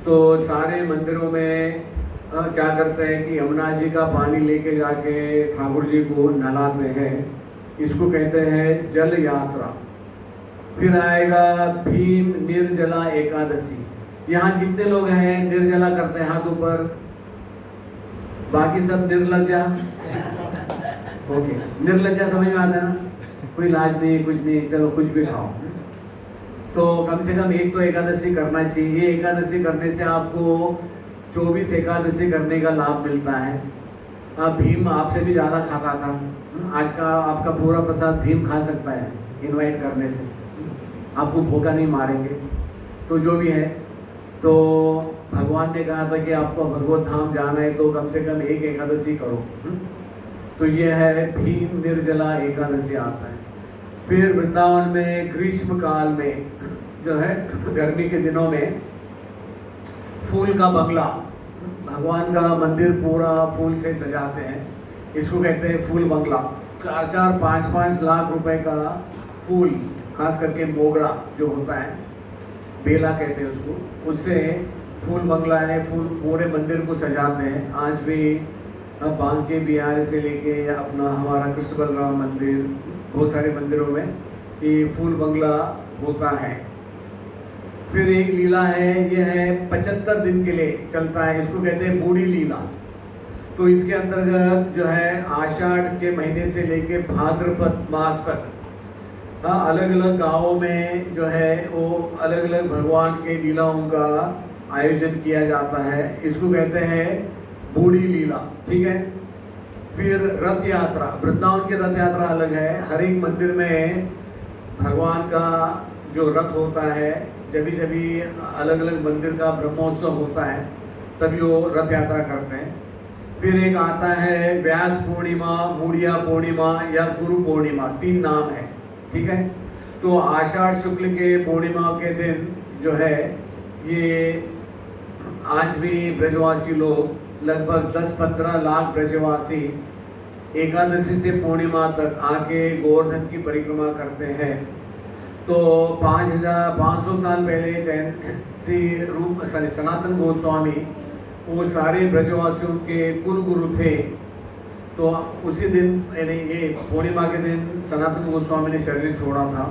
[SPEAKER 1] तो सारे मंदिरों में क्या करते हैं कि यमुना जी का पानी लेके जाके ठाकुर जी को नहलाते हैं, इसको कहते हैं जल यात्रा। फिर आएगा भीम निर्जला एकादशी। यहाँ कितने लोग हैं निर्जला करते हैं हाथ ऊपर, बाकी सब निर्लज्जा। ओके, निर्लज्जा समझ में आता है ना। कोई लाज नहीं कुछ नहीं, चलो कुछ भी खाओ। तो कम से कम एक तो एकादशी करना चाहिए। एकादशी करने से आपको 24 एकादशी करने का लाभ मिलता है। भीम आपसे भी ज़्यादा खाता था, आज का आपका पूरा प्रसाद भीम खा सकता है इनवाइट करने से, आपको भूखा नहीं मारेंगे। तो जो भी है, तो भगवान ने कहा था कि आपको भगवत धाम जाना है तो कम से कम एक एकादशी करो। तो ये है भीम निर्जला एकादशी आता है। फिर वृंदावन में ग्रीष्म काल में जो है गर्मी के दिनों में फूल का बंगला, भगवान का मंदिर पूरा फूल से सजाते हैं, इसको कहते हैं फूल बंगला। 4-4, 5-5 लाख रुपए का फूल, खास करके मोगरा जो होता है, बेला कहते हैं उसको, उससे फूल बंगला है, फूल पूरे मंदिर को सजाते हैं। आज भी बांके बिहार से लेके अपना हमारा कृष्ण बलराम मंदिर, बहुत सारे मंदिरों में ये फूल बंगला होता है। फिर एक लीला है, ये है 75 दिन के लिए चलता है, इसको कहते हैं बूढ़ी लीला। तो इसके अंतर्गत जो है आषाढ़ के महीने से लेके भाद्रपद मास तक अलग अलग गांवों में जो है वो अलग अलग भगवान के लीलाओं का आयोजन किया जाता है, इसको कहते हैं बूढ़ी लीला। ठीक है। फिर रथ यात्रा, वृंदावन की रथ यात्रा अलग है। हर एक मंदिर में भगवान का जो रथ होता है, जभी जभी अलग अलग मंदिर का ब्रह्मोत्सव होता है तभी वो रथ यात्रा करते हैं। फिर एक आता है व्यास पूर्णिमा, मूढ़िया पूर्णिमा या गुरु पूर्णिमा, 3 नाम है। ठीक है। तो आषाढ़ शुक्ल के पूर्णिमा के दिन जो है ये आज भी ब्रजवासी लोग लगभग 10-15 लाख ब्रजवासी एकादशी से पूर्णिमा तक आके गोवर्धन की परिक्रमा करते हैं। तो 5,500 साल पहले सनातन गोस्वामी वो सारे ब्रजवासियों के कुल गुरु थे। तो उसी दिन यानी ये पूर्णिमा के दिन सनातन गोस्वामी ने शरीर छोड़ा था।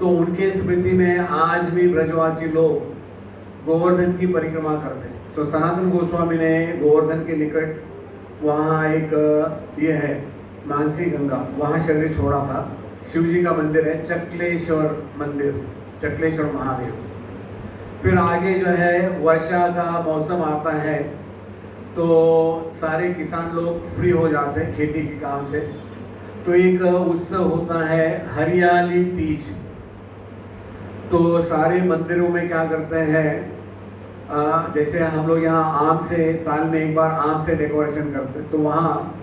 [SPEAKER 1] तो उनके स्मृति में आज भी ब्रजवासी लोग गोवर्धन की परिक्रमा करते हैं। तो सनातन गोस्वामी ने गोवर्धन के निकट वहाँ एक ये है मानसी गंगा, वहाँ शरीर छोड़ा था। शिव जी का मंदिर है, चक्लेश्वर मंदिर, चक्लेश्वर महादेव। फिर आगे जो है वर्षा का मौसम आता है तो सारे किसान लोग फ्री हो जाते हैं खेती के काम से। तो एक उत्सव होता है हरियाली तीज। तो सारे मंदिरों में क्या करते हैं, जैसे हम लोग यहाँ आम से साल में एक बार आम से डेकोरेशन करते हैं, तो वहाँ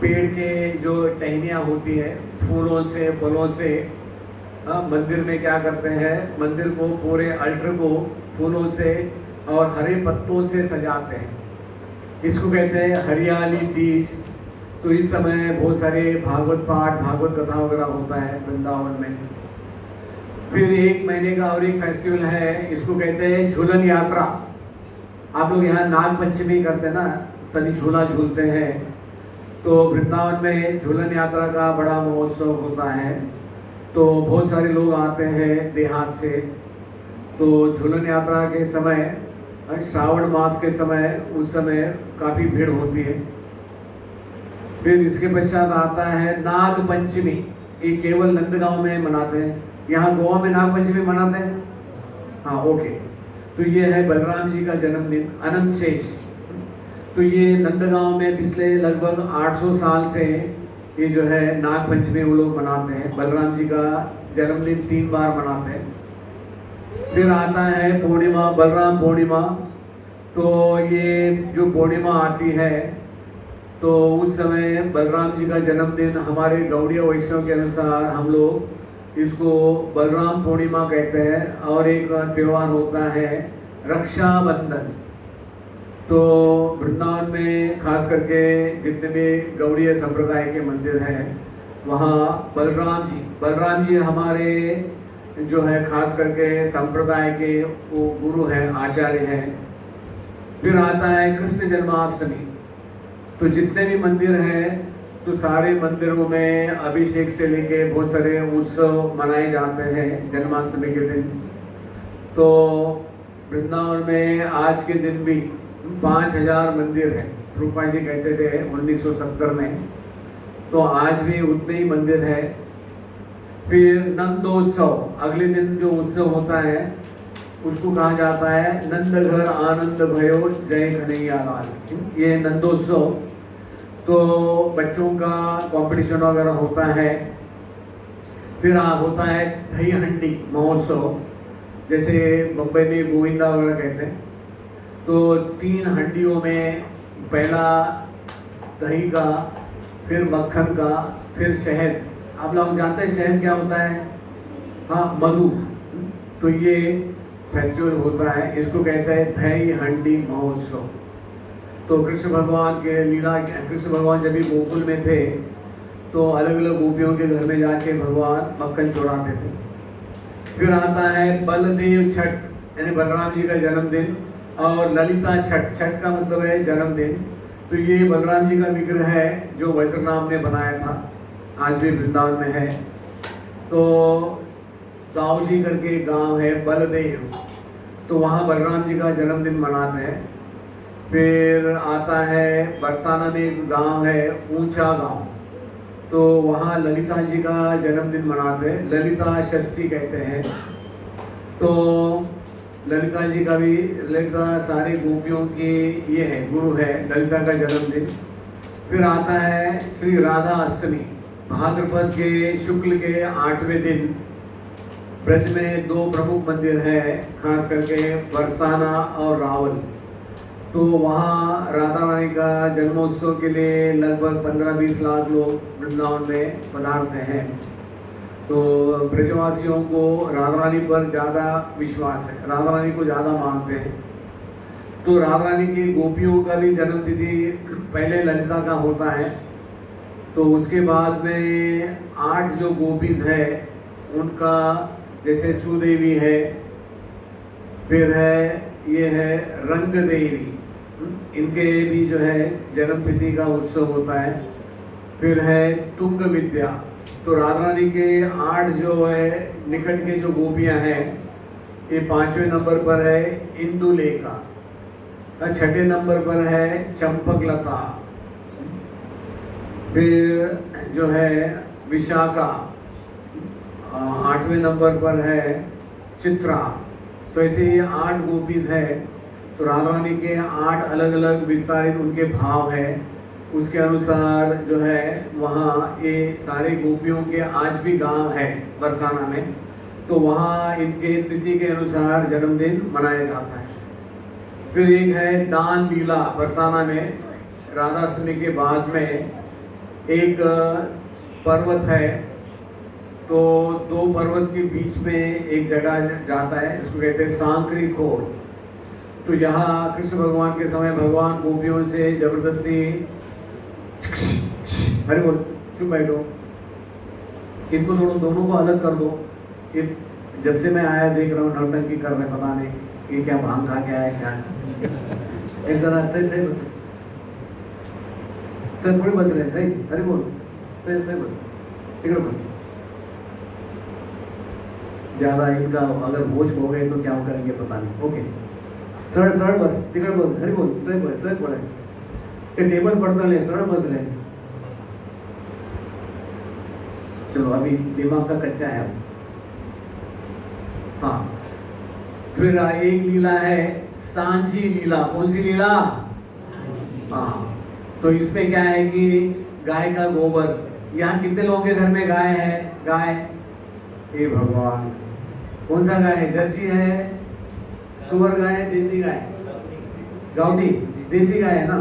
[SPEAKER 1] पेड़ के जो टहनियाँ होती है फूलों से फलों से, मंदिर में क्या करते हैं, मंदिर को पूरे अल्टर को फूलों से और हरे पत्तों से सजाते हैं, इसको कहते हैं हरियाली तीज। तो इस समय बहुत सारे भागवत पाठ, भागवत कथा वगैरह होता है वृंदावन में। फिर 1 महीने का और एक फेस्टिवल है, इसको कहते हैं झूलन यात्रा। आप लोग यहाँ नाग पंचमी करते हैं ना, तभी झूला झूलते हैं। तो वृंदावन में झूलन यात्रा का बड़ा महोत्सव होता है। तो बहुत सारे लोग आते हैं देहात से। तो झूलन यात्रा के समय, श्रावण मास के समय, उस समय काफ़ी भीड़ होती है। फिर इसके पश्चात आता है नाग पंचमी। ये केवल नंदगांव में मनाते हैं, यहाँ गोवा में नाग पंचमी मनाते हैं। हाँ, ओके। तो ये है बलराम जी का जन्मदिन, अनंत शेष। तो ये नंदगांव में पिछले लगभग 800 साल से ये जो है नाग पंचमी वो लोग मनाते हैं। बलराम जी का जन्मदिन 3 बार मनाते हैं। फिर आता है पूर्णिमा, बलराम पूर्णिमा। तो ये जो पूर्णिमा आती है तो उस समय बलराम जी का जन्मदिन हमारे गौड़ीय वैष्णव के अनुसार हम लोग इसको बलराम पूर्णिमा कहते हैं। और एक त्यौहार होता है रक्षाबंधन। तो वृंदावन में खास करके जितने भी गौड़ीय संप्रदाय के मंदिर हैं वहाँ बलराम जी हमारे जो है खास करके संप्रदाय के वो गुरु हैं, आचार्य हैं। फिर आता है कृष्ण जन्माष्टमी। तो जितने भी मंदिर हैं तो सारे मंदिरों में अभिषेक से लेके बहुत सारे उत्सव मनाए जाते हैं जन्माष्टमी के दिन। तो वृंदावन में आज के दिन भी 5000 मंदिर हैं। रूपा जी कहते थे 1970 में तो आज भी उतने ही मंदिर है। फिर नंदोत्सव, अगले दिन जो उत्सव होता है उसको कहा जाता है नंद घर आनंद भयो जय कन्हैया लाल। ये नंदोत्सव, तो बच्चों का कंपटीशन वगैरह होता है। फिर होता है दही हंडी महोत्सव, जैसे मुंबई में गोविंदा वगैरह कहते हैं। तो 3 हंडियों में पहला दही का, फिर मक्खन का, फिर शहद। आप लोग जानते हैं शहद क्या होता है? हाँ, मधु। तो ये फेस्टिवल होता है, इसको कहते हैं दही हंडी महोत्सव। तो कृष्ण भगवान के लीला, कृष्ण भगवान जब भी गोकुल में थे तो अलग अलग गोपियों के घर में जाके भगवान मक्खन चुराते थे। फिर आता है बलदेव छठ, यानी बलराम जी का जन्मदिन, और ललिता छठ, छठ का मतलब है जन्मदिन। तो ये बलराम जी का विग्रह है जो वज्रनाम ने बनाया था, आज भी वृंदावन में है। तो दाऊजी करके गांव है बलदेव, तो वहाँ बलराम जी का जन्मदिन मनाते हैं। फिर आता है बरसाना में एक गांव है ऊंचा गांव, तो वहाँ ललिता जी का जन्मदिन मनाते हैं, ललिता षष्ठी कहते हैं। तो ललिता जी का भी, ललिता सारे गोपियों की ये है, गुरु है, ललिता का जन्मदिन। फिर आता है श्री राधा अष्टमी, भाद्रपद के शुक्ल के 8वें दिन। ब्रज में 2 प्रमुख मंदिर है, खास करके बरसाना और रावल। तो वहाँ राधा रानी का जन्मोत्सव के लिए लगभग 15-20 लाख लोग वृंदावन में पधारते हैं। तो ब्रजवासियों को राधा रानी पर ज़्यादा विश्वास है, राधा रानी को ज़्यादा मानते हैं। तो राधा रानी की गोपियों का भी जन्म तिथि पहले ललिता का होता है। तो उसके बाद में 8 जो गोपीज है उनका, जैसे सुदेवी है, फिर है ये है रंग देवी, इनके भी जो है जन्म तिथि का उत्सव होता है। फिर है तुंग विद्या। तो राधा रानी के 8 जो है निकट के जो गोपियां हैं, ये 5वें नंबर पर है इंदुलेखा, 6ठे नंबर पर है चंपकलता, फिर जो है विशाखा, 8वें नंबर पर है चित्रा। तो ऐसे ये 8 गोपीज है। तो राधा रानी के 8 अलग अलग विस्तारित उनके भाव है, उसके अनुसार जो है वहाँ ये सारे गोपियों के आज भी गांव है बरसाना में, तो वहाँ इनके तिथि के अनुसार जन्मदिन मनाया जाता है। फिर एक है दान लीला, बरसाना में राधाष्टमी के बाद में एक पर्वत है। तो 2 पर्वत के बीच में एक जगह जाता है, इसको कहते हैं सांकरी खोर। तो यहाँ कृष्ण भगवान के समय भगवान गोपियों से जबरदस्ती, अरे बोल चुप बैठो, इनको दोनों को अलग कर दो। जब से मैं आया देख रहा हूँ नौटंकी कर रहे, पता नहीं ये क्या भांग खा के आया क्या। एक जरा बस थोड़ी बस रहे, अरे बोल बस ठीक बस। ज्यादा इनका अगर होश हो गए तो क्या करेंगे पता नहीं। ओके, सरळ बस, तिकडे बोल, अरे बोल तो पड़े, ये टेबल पड़ता ले, सरळ बस रहे। चलो अभी दिमाग का कच्चा है। हाँ, फिर एक लीला है सांझी लीला। कौन सी लीला? हाँ, तो इसमें क्या है कि गाय का गोबर, यहाँ कितने लोगों के घर में गाय है? गाय, हे भगवान, कौन सा गाय है? जर्सी है, सुअर गाय है, देसी गाय, गावटी देसी गाय है ना?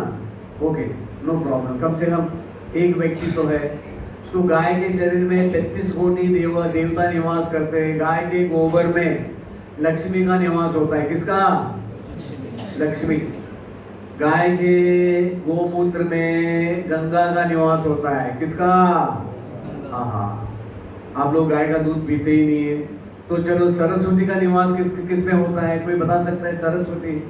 [SPEAKER 1] ओके, नो प्रॉब्लम, कम से कम एक व्यक्ति तो है। तो गाय के शरीर में 33 कोटि देवता निवास करते हैं। गाय के गोबर में लक्ष्मी का निवास होता है। किसका? लक्ष्मी। गाय के गोमूत्र में गंगा का निवास होता है। किसका? हाँ, आप लोग गाय का दूध पीते ही नहीं है। तो चलो सरस्वती का निवास किस में होता है? कोई बता सकता है? सरस्वती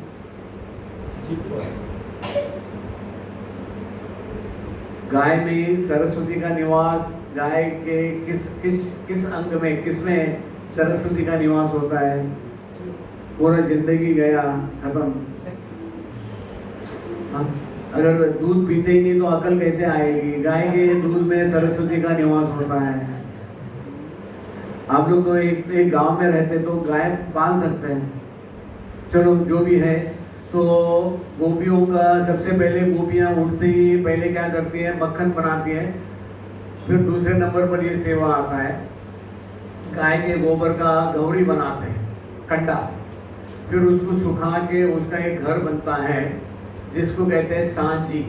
[SPEAKER 1] गाय में सरस्वती का निवास, गाय के किस अंग में, किस में सरस्वती का निवास होता है? पूरा जिंदगी गया, खत्म। अगर दूध पीते ही नहीं तो अकल कैसे आएगी? गाय के दूध में सरस्वती का निवास होता है। आप लोग तो एक गांव में रहते तो गाय पाल सकते हैं। चलो जो भी है, तो गोपियों का सबसे पहले गोपियां उठती ही पहले क्या करती हैं? मक्खन बनाती हैं। फिर दूसरे नंबर पर ये सेवा आता है, गाय के गोबर का गौरी बनाते हैं, कंडा। फिर उसको सुखा के उसका एक घर बनता है जिसको कहते हैं सांझी।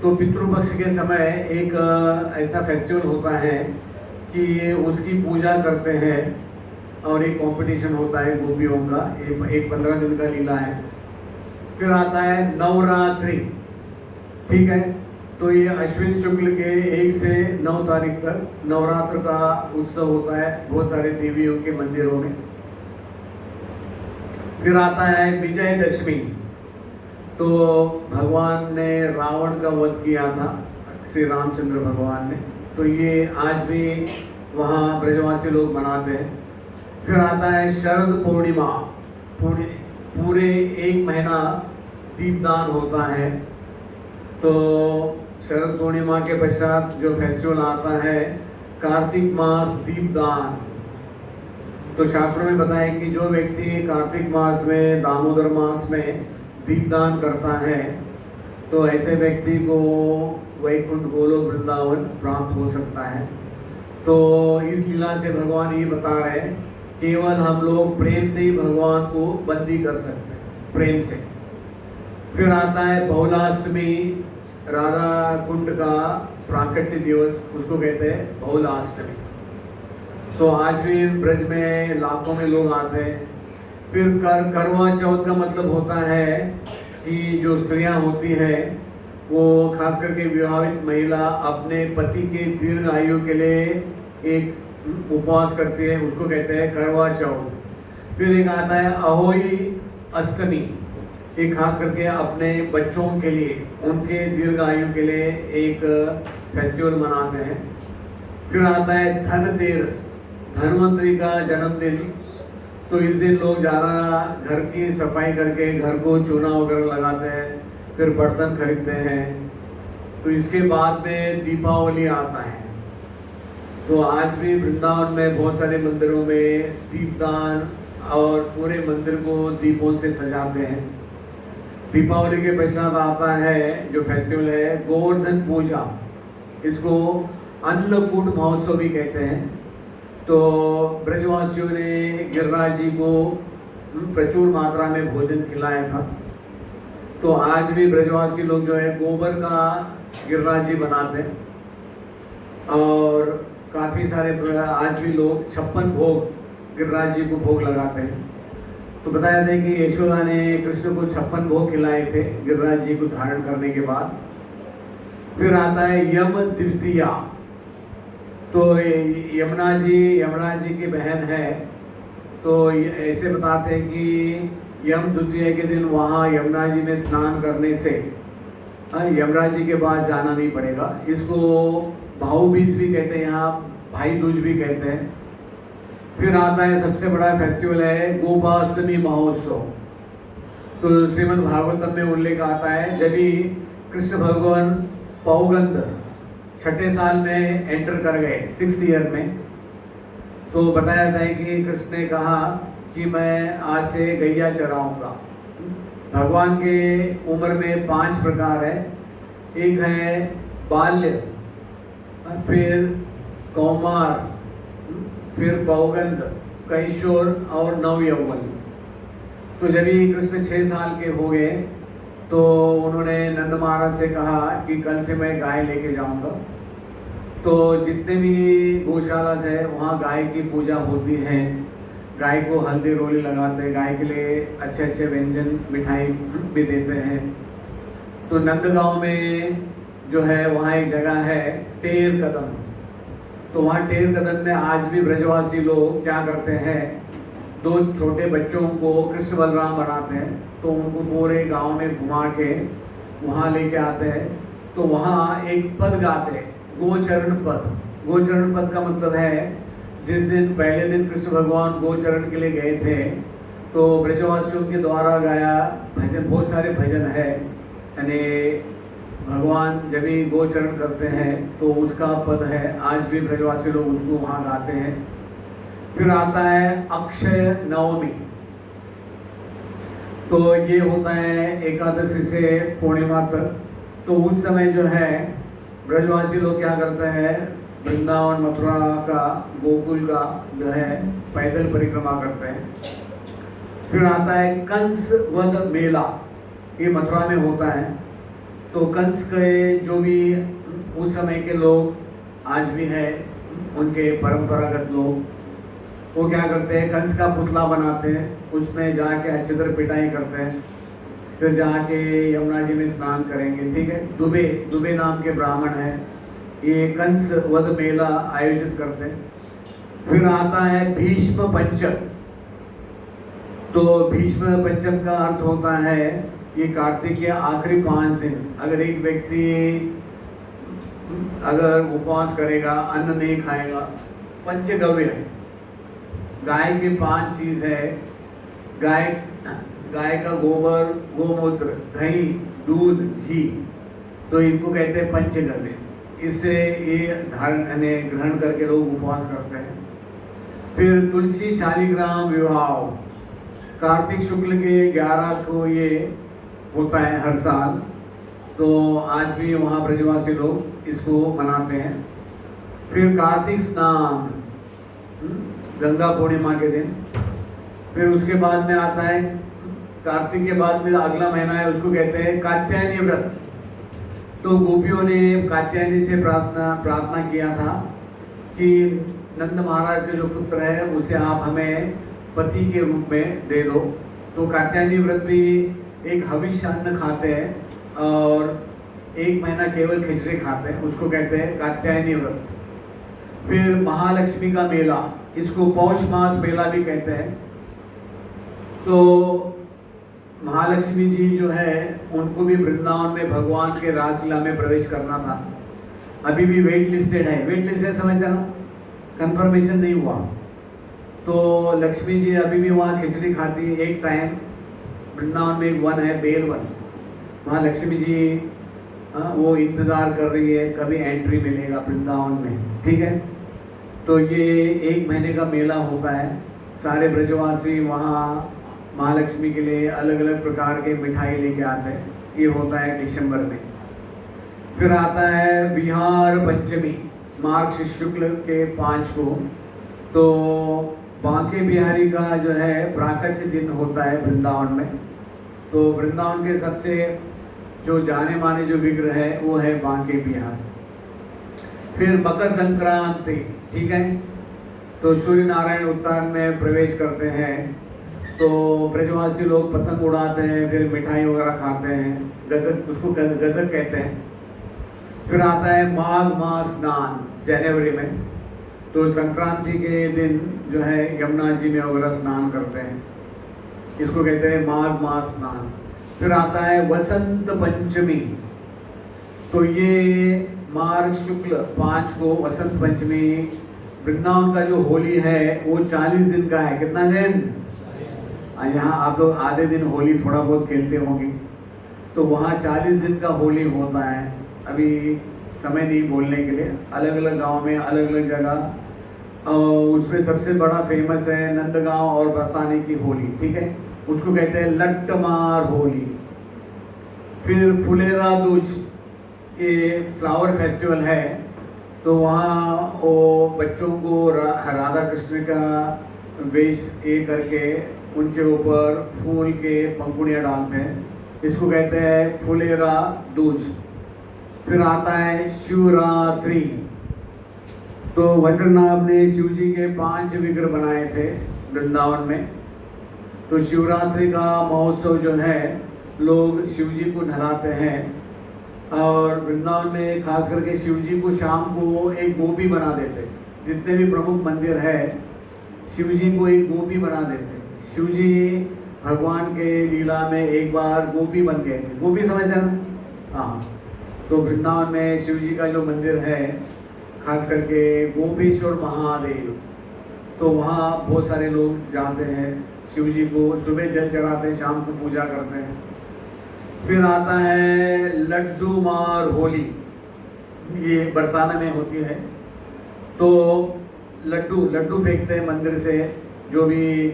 [SPEAKER 1] तो पितृपक्ष के समय एक ऐसा फेस्टिवल होता है कि उसकी पूजा करते हैं और एक कंपटीशन होता है गोपियों का, एक 15 दिन का लीला है। फिर आता है नवरात्रि, ठीक है। तो ये अश्विन शुक्ल के 1 से 9 तारीख तक नवरात्र का उत्सव होता है बहुत सारे देवियों के मंदिरों में। फिर आता है विजयदशमी। तो भगवान ने रावण का वध किया था, श्री रामचंद्र भगवान ने। तो ये आज भी वहाँ ब्रजवासी लोग मनाते हैं। फिर आता है शरद पूर्णिमा। पूरे 1 महीना दीपदान होता है। तो शरद पूर्णिमा के पश्चात जो फेस्टिवल आता है कार्तिक मास दीपदान। तो शास्त्रों में बताया कि जो व्यक्ति कार्तिक मास में, दामोदर मास में दीपदान करता है तो ऐसे व्यक्ति को वैकुंठ गोलोक वृंदावन प्राप्त हो सकता है। तो इस लीला से भगवान ये बता रहे हैं केवल हम लोग प्रेम से ही भगवान को बंदी कर सकते हैं, प्रेम से। फिर आता है बहुलाष्टमी, राधा कुंड का प्राकट्य दिवस, उसको कहते हैं बहुलाष्टमी। तो आज भी ब्रज में लाखों में लोग आते हैं। फिर करवा चौथ का मतलब होता है कि जो स्त्रियां होती हैं वो खास करके विवाहित महिला अपने पति के दीर्घ आयु के लिए एक उपवास करती है, उसको कहते हैं करवा चौथ। फिर एक आता है अहोई अष्टमी, ये खास करके अपने बच्चों के लिए, उनके दीर्घ आयु के लिए एक फेस्टिवल मनाते हैं। फिर आता है धनतेरस, धन्वंतरी का जन्मदिन। तो इस दिन लोग ज़्यादा घर की सफाई करके घर को चूना वगैरह लगाते हैं, फिर बर्तन खरीदते हैं। तो इसके बाद में दीपावली आता है। तो आज भी वृंदावन में बहुत सारे मंदिरों में दीपदान और पूरे मंदिर को दीपों से सजाते हैं। दीपावली के पश्चात आता है जो फेस्टिवल है गोवर्धन पूजा, इसको अन्नकूट महोत्सव भी कहते हैं। तो ब्रजवासियों ने गिरिराज जी को प्रचुर मात्रा में भोजन खिलाया था। तो आज भी ब्रजवासी लोग जो है गोबर का गिरिराज जी बनाते हैं और काफ़ी सारे आज भी लोग 56 भोग गिरिराज जी को भोग लगाते हैं। तो बताया था कि यशोदा ने कृष्ण को 56 भोग खिलाए थे गिरिराज जी को धारण करने के बाद। फिर आता है यम द्वितीया। तो यमुना जी की बहन है। तो ऐसे बताते हैं कि यम द्वितीया के दिन वहाँ यमुना जी में स्नान करने से यमराज जी के पास जाना नहीं पड़ेगा। इसको भाऊ बीज भी कहते हैं, यहाँ भाई दूज भी कहते हैं। फिर आता है सबसे बड़ा फेस्टिवल है गोपाष्टमी महोत्सव। तो श्रीमद् भागवतम में उल्लेख आता है जब भी कृष्ण भगवान पौगंध 6ठे साल में एंटर कर गए, 6th ईयर में, तो बताया था कि कृष्ण ने कहा कि मैं आज से गैया चराऊंगा। भगवान के उम्र में 5 प्रकार है। एक है बाल्य, फिर कौमार, फिर पौगंध, कैशोर और नवयौवन। तो जब ही कृष्ण 6 साल के हो गए तो उन्होंने नंद महाराज से कहा कि कल से मैं गाय लेके जाऊंगा। तो जितने भी गौशाला है वहाँ गाय की पूजा होती है। गाय को हल्दी रोली लगाते हैं, गाय के लिए अच्छे अच्छे व्यंजन मिठाई भी देते हैं। तो नंदगांव में जो है वहाँ एक जगह है टेर कदम। तो वहाँ टेर कदम में आज भी ब्रजवासी लोग क्या करते हैं, 2 छोटे बच्चों को कृष्ण बलराम बनाते हैं। तो उनको पूरे गांव में घुमा के वहाँ लेके आते हैं। तो वहाँ एक पद गाते हैं, गोचरण पद। गोचरण पद का मतलब है जिस दिन पहले दिन कृष्ण भगवान गोचरण के लिए गए थे तो ब्रजवासियों के द्वारा गाया भजन, बहुत सारे भजन है। यानी भगवान जब भी गोचरण करते हैं तो उसका पद है, आज भी ब्रजवासी लोग उसको वहाँ गाते हैं। फिर आता है अक्षय नवमी, तो ये होता है एकादशी से पूर्णिमा तक। तो उस समय जो है ब्रजवासी लोग क्या करते हैं, वृंदावन मथुरा का गोकुल का जो है पैदल परिक्रमा करते हैं। फिर आता है कंस वध मेला, ये मथुरा में होता है। तो कंस के जो भी उस समय के लोग आज भी हैं, उनके परंपरागत लोग, वो क्या करते हैं, कंस का पुतला बनाते हैं, उसमें जाके अच्छी तरह पिटाई करते हैं, फिर जाके यमुना जी में स्नान करेंगे। ठीक है, दुबे नाम के ब्राह्मण हैं, ये कंस वध मेला आयोजित करते हैं। फिर आता है भीष्म पंचम। तो भीष्म पंचम का अर्थ होता है ये कार्तिक के आखिरी 5 दिन अगर एक व्यक्ति अगर उपवास करेगा, अन्न नहीं खाएगा, पंचगव्य है, गाय के 5 चीज है, गाय का गोबर, गोमूत्र, दही, दूध, घी, तो इनको कहते हैं पंचगव्य। इससे ये धारण ग्रहण करके लोग उपवास करते हैं। फिर तुलसी शालिग्राम विवाह, कार्तिक शुक्ल के 11 को ये होता है हर साल। तो आज भी वहाँ ब्रजवासी लोग इसको मनाते हैं। फिर कार्तिक स्नान गंगा पूर्णिमा के दिन। फिर उसके बाद में आता है कार्तिक के बाद में अगला महीना है, उसको कहते हैं कात्यायनी व्रत। तो गोपियों ने कात्यायनी से प्रार्थना किया था कि नंद महाराज के जो पुत्र है उसे आप हमें पति के रूप में दे दो। तो कात्यायनी व्रत भी एक हविष्य अन्न खाते हैं और 1 महीना केवल खिचड़ी खाते हैं, उसको कहते हैं कात्यायनी व्रत। फिर महालक्ष्मी का मेला, इसको पौष मास मेला भी कहते हैं। तो महालक्ष्मी जी जो है उनको भी वृंदावन में भगवान के रासलीला में प्रवेश करना था। अभी भी वेट लिस्टेड है, वेट लिस्टेड समझते ना, कंफर्मेशन नहीं हुआ। तो लक्ष्मी जी अभी भी वहाँ खिचड़ी खाती है। एक टाइम वृंदावन में एक वन है, बेल वन, वहाँ लक्ष्मी जी वो इंतज़ार कर रही है कभी एंट्री मिलेगा वृंदावन में। ठीक है, तो ये 1 महीने का मेला होता है। सारे ब्रजवासी वहाँ महालक्ष्मी के लिए अलग अलग प्रकार के मिठाई लेके आते हैं। ये होता है दिसंबर में। फिर आता है बिहार पंचमी, मार्च शुक्ल के 5 को। तो बांके बिहारी का जो है प्राकट्य दिन होता है वृंदावन में। तो वृंदावन के सबसे जो जाने माने जो विग्रह है वो है बांके बिहार। फिर मकर संक्रांति, ठीक है, तो सूर्य नारायण उत्तरायण में प्रवेश करते हैं। तो ब्रजवासी लोग पतंग उड़ाते हैं, फिर मिठाई वगैरह खाते हैं, गजक, उसको गजक कहते हैं। फिर आता है माघ मास स्नान जनवरी में। तो संक्रांति के दिन जो है यमुना जी में वगैरह स्नान करते हैं, इसको कहते हैं माघ मास स्नान। फिर आता है वसंत पंचमी। तो ये मार्च शुक्ल 5 को वसंत पंचमी। वृंदावन का जो होली है वो 40 दिन का है। कितना दिन? यहाँ आप लोग आधे दिन होली थोड़ा बहुत खेलते होंगे, तो वहाँ 40 दिन का होली होता है। अभी समय नहीं बोलने के लिए, अलग अलग गांव में अलग अलग जगह। उसमें सबसे बड़ा फेमस है नंदगांव और बरसाने की होली। ठीक है, उसको कहते हैं लट्टमार होली। फिर फुलेरा दूज, ये फ्लावर फेस्टिवल है। तो वहाँ वो बच्चों को राधा कृष्ण का वेश ये करके उनके ऊपर फूल के पंखुड़ियाँ डालते हैं, इसको कहते हैं फुलेरा दूज। फिर आता है शिवरात्रि। तो वज्रनाभ ने शिव जी के 5 विग्रह बनाए थे वृंदावन में। तो शिवरात्रि का महोत्सव जो है लोग शिव जी को नहलाते हैं। और वृंदावन में खास करके शिव जी को शाम को एक गोपी बना देते। जितने भी प्रमुख मंदिर है शिव जी को एक गोपी बना देते। शिव जी भगवान के लीला में एक बार गोपी बन गए थे। गोपी समझते हैं ना? हाँ। तो वृंदावन में शिव जी का जो मंदिर है खास करके गोपेश्वर महादेव, तो वहाँ बहुत सारे लोग जाते हैं, शिव जी को सुबह जल चढ़ाते हैं, शाम को पूजा करते हैं। फिर आता है लड्डू मार होली, ये बरसाना में होती है। तो लड्डू फेंकते हैं मंदिर से, जो भी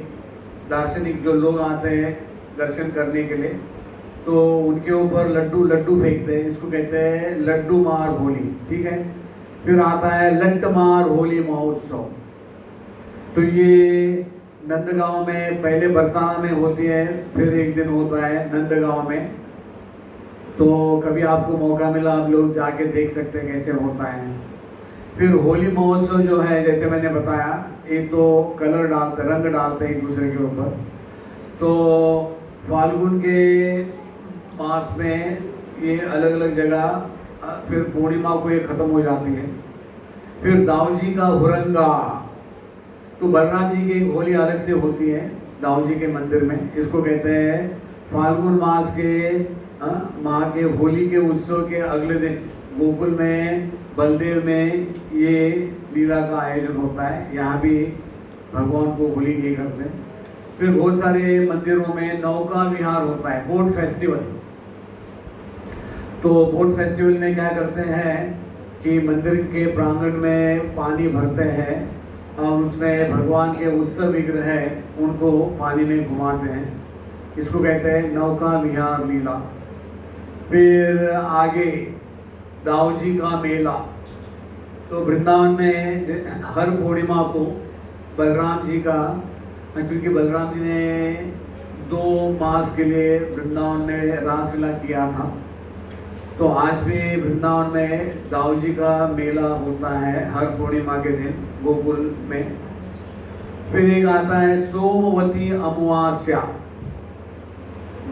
[SPEAKER 1] दार्शनिक जो लोग आते हैं दर्शन करने के लिए, तो उनके ऊपर लड्डू फेंकते हैं, इसको कहते हैं लड्डू मार होली, ठीक है। फिर आता है लट्ट मार होली महोत्सव। तो ये नंदगांव में पहले बरसाना में होती है, फिर एक दिन होता है नंदगांव में। तो कभी आपको मौका मिला आप लोग जाके देख सकते हैं कैसे होता है। फिर होली महोत्सव जो है, जैसे मैंने बताया, एक तो कलर डालते, रंग डालते हैं एक दूसरे के ऊपर। तो फाल्गुन के मास में ये अलग अलग जगह, फिर पूर्णिमा को ये खत्म हो जाती है। फिर दाऊ जी का हुरंगा, तो बलराम जी की एक होली अलग से होती है दाऊ जी के मंदिर में, इसको कहते हैं फाल्गुन मास के माह के होली के उत्सव के अगले दिन गोकुल में बलदेव में ये लीला का आयोजन होता है। यहाँ भी भगवान को होली के करते हैं। फिर बहुत सारे मंदिरों में नौका विहार होता है, बोट फेस्टिवल। तो बोट फेस्टिवल में क्या करते हैं कि मंदिर के प्रांगण में पानी भरते हैं और उसमें भगवान के उत्सव विग्रह है उनको पानी में घुमाते हैं, इसको कहते हैं नौका विहार लीला। फिर आगे दाऊ जी का मेला, तो वृंदावन में हर पूर्णिमा को बलराम जी का, क्योंकि बलराम जी ने 2 मास के लिए वृंदावन में रासलीला किया था, तो आज भी वृंदावन में दाऊ जी का मेला होता है हर पूर्णिमा के दिन गोकुल में। फिर एक आता है सोमवती अमावस्या।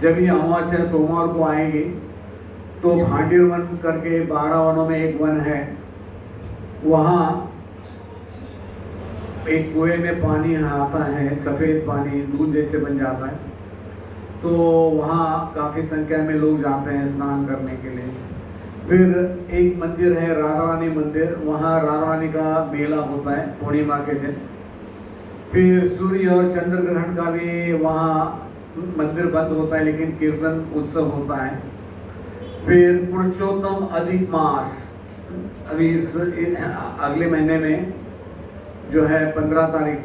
[SPEAKER 1] जब ये अमावस्या सोमवार को आएगी तो भांडीर वन करके 12 वनों में एक वन है, वहाँ एक कुएं में पानी आता है, सफ़ेद पानी दूध जैसे बन जाता है। तो वहाँ काफ़ी संख्या में लोग जाते हैं स्नान करने के लिए। फिर एक मंदिर है राधा रानी मंदिर, वहाँ राधा रानी का मेला होता है पूर्णिमा के दिन। फिर सूर्य और चंद्र ग्रहण का भी वहाँ मंदिर बंद होता है, लेकिन कीर्तन उत्सव होता है। फिर पुरुषोत्तम अधिक मास, अभी इस अगले महीने में जो है 15 तारीख,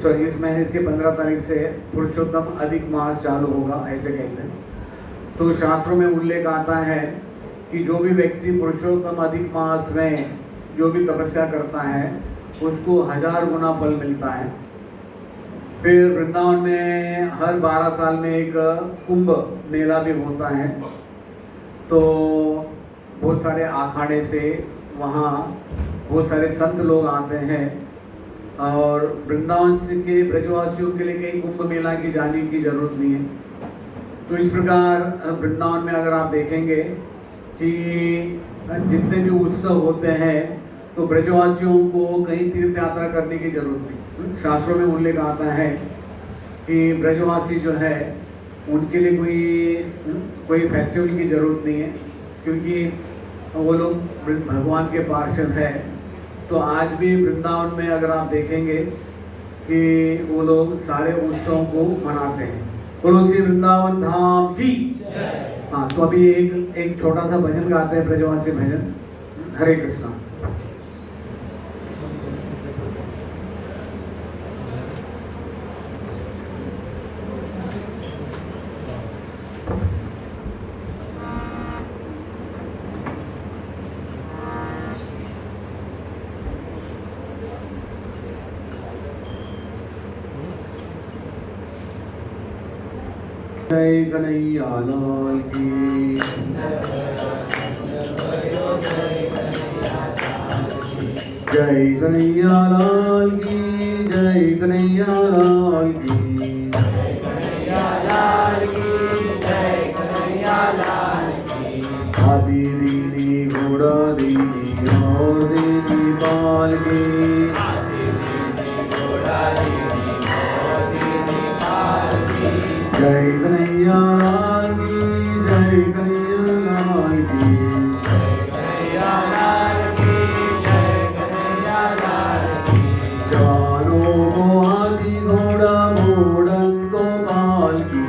[SPEAKER 1] सॉरी इस महीने इसके 15 तारीख से पुरुषोत्तम अधिक मास चालू होगा, ऐसे कहते हैं। तो शास्त्रों में उल्लेख आता है कि जो भी व्यक्ति पुरुषोत्तम अधिक मास में जो भी तपस्या करता है उसको 1000 गुना फल मिलता है। फिर वृंदावन में हर 12 साल में एक कुंभ मेला भी होता है, तो बहुत सारे अखाड़े से वहाँ बहुत सारे संत लोग आते हैं और वृंदावन के ब्रजवासियों के लिए कहीं कुंभ मेला की जाने की जरूरत नहीं है। तो इस प्रकार वृंदावन में अगर आप देखेंगे कि जितने भी उत्सव होते हैं तो ब्रजवासियों को कहीं तीर्थ यात्रा करने की जरूरत नहीं। शास्त्रों में उल्लेख आता है कि ब्रजवासी जो है उनके लिए कोई फेस्टिवल की जरूरत नहीं है, क्योंकि वो लोग भगवान के पार्षद हैं। तो आज भी वृंदावन में अगर आप देखेंगे कि वो लोग सारे उत्सवों को मनाते हैं। बोलो श्री वृंदावन धाम की। हाँ, तो अभी एक छोटा सा भजन गाते हैं, ब्रजवासी भजन। हरे कृष्णा। जय कन्हैया लाल की। जय कन्हैया लाल की। जय कन्हैया लाल की।
[SPEAKER 2] जय कन्हैया लाल की। जय कन्हैया लाल की।
[SPEAKER 1] हाथी दीदी घोड़ा दीदी और दीदी पाल की।
[SPEAKER 2] हाथी दीदी घोड़ा दीदी और दीदी पाल की।
[SPEAKER 1] जय कन्हैया लाल की। जय कन्हैया लाल की।
[SPEAKER 2] जय कन्हैया लाल की। जय कन्हैया लाल की।
[SPEAKER 1] जवानों को हाथी घोड़ा घोड़न को पाल की।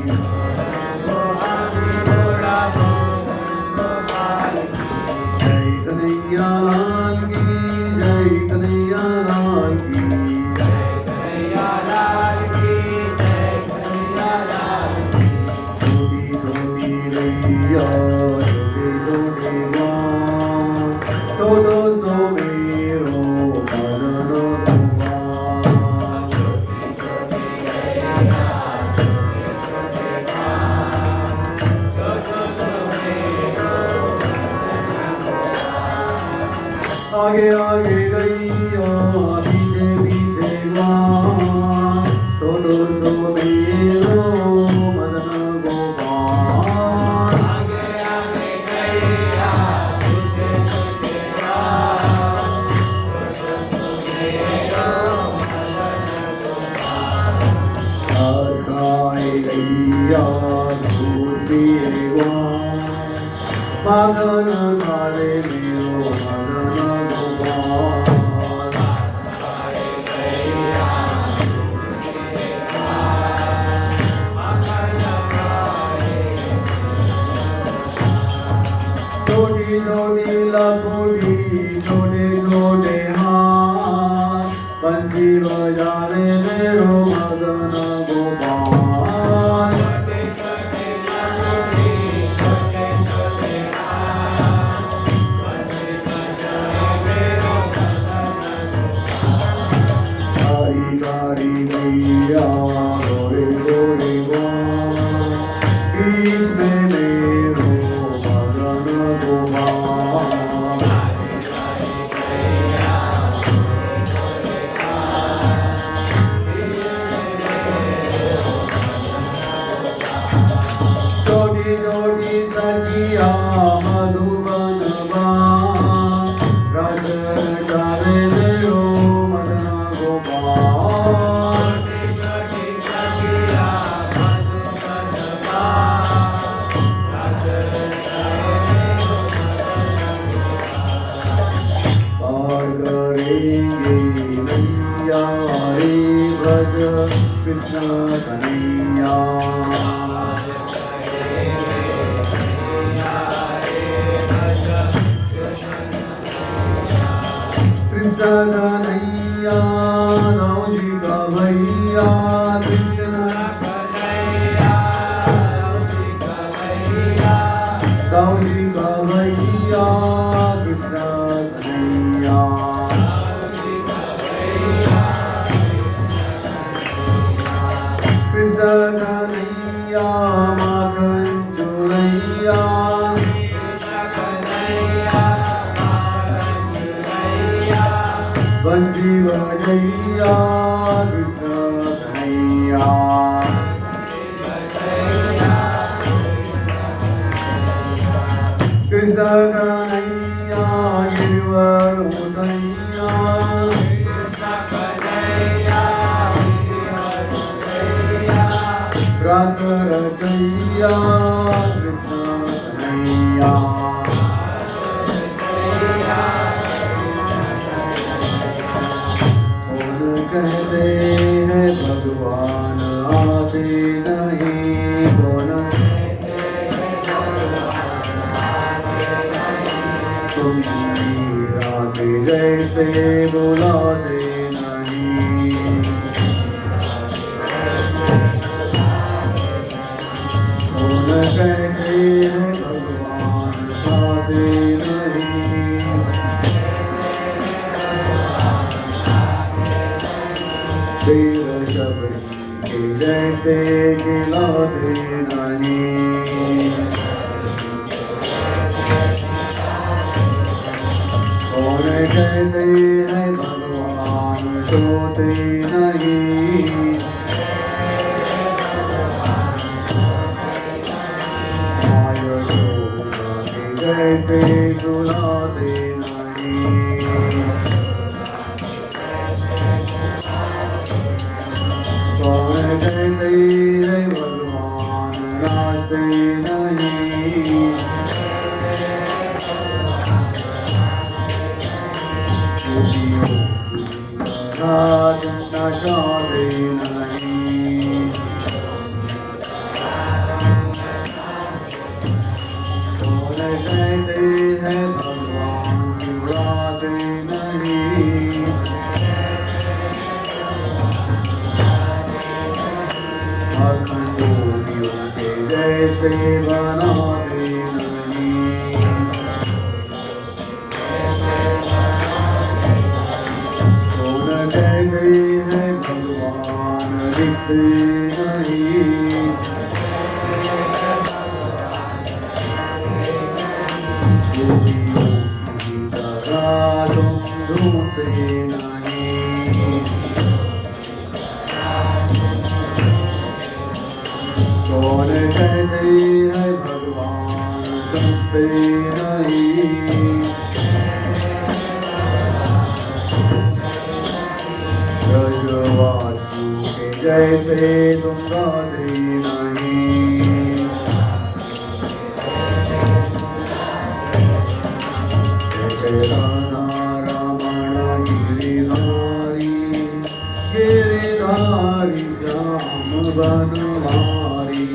[SPEAKER 2] जवानों को हाथी घोड़ा
[SPEAKER 1] आगे आगे गैया पीछे पीछे ग्वाल छोटो सो मेरो मदन गोपाल
[SPEAKER 2] आगे आगे गैया तुझे तुझे
[SPEAKER 1] आशाए गैया दूध पिए ग्वाल मदन धारे मेरो मदन गोपाल छोटी छोटी लखोटी छोटे छोटे हाथ बंसी बजावे मेरो मदन गोपाल कारी कारी गैया गोरे गोरे ग्वाल बीच में मेरो मदन गोपाल छोटी छोटी सखिया मधुबन बान रस रचावे मेरो मदन गोपाल पार करेंगे नैया रे ब्रज कृष्ण कन्हैया कृष्ण कन्हैया राम जी का भैया कृष्ण राम जी का भैया कृष्ण कन्हैया कृष्ण कन्हैया माखन चुरैया बंसी बजैया कृष्ण कन्हैया कृष्ण कन्हैया गिरवर उदैया रस रचैया कृष्ण कन्हैया कौन कहते हैं भगवान आते नहीं कौन तुम राते जैसे बुलाते नहीं कौन कहते हैं भगवान आते नहीं तेरा शबरी के जैसे खिलाते नहीं कौन कहते हैं भगवान सोते नहीं माया के जैसे सुलाते नहीं कौन कहते हैं भगवान नाचते नहीं रात नचाते नहीं कौन कहते हैं भगवान उड़ाते नहीं अखंडोरियों के जैसे बनाते नहीं कौन कहते हैं भगवान दिखते नहीं योगियों की तरह तुम कहते हैं भगवान सुनते नहीं। ब्रजवासी के जैसे तुम गाते नहीं। राधा रमण गिरिधारी गिरिधारी श्याम बनवारी।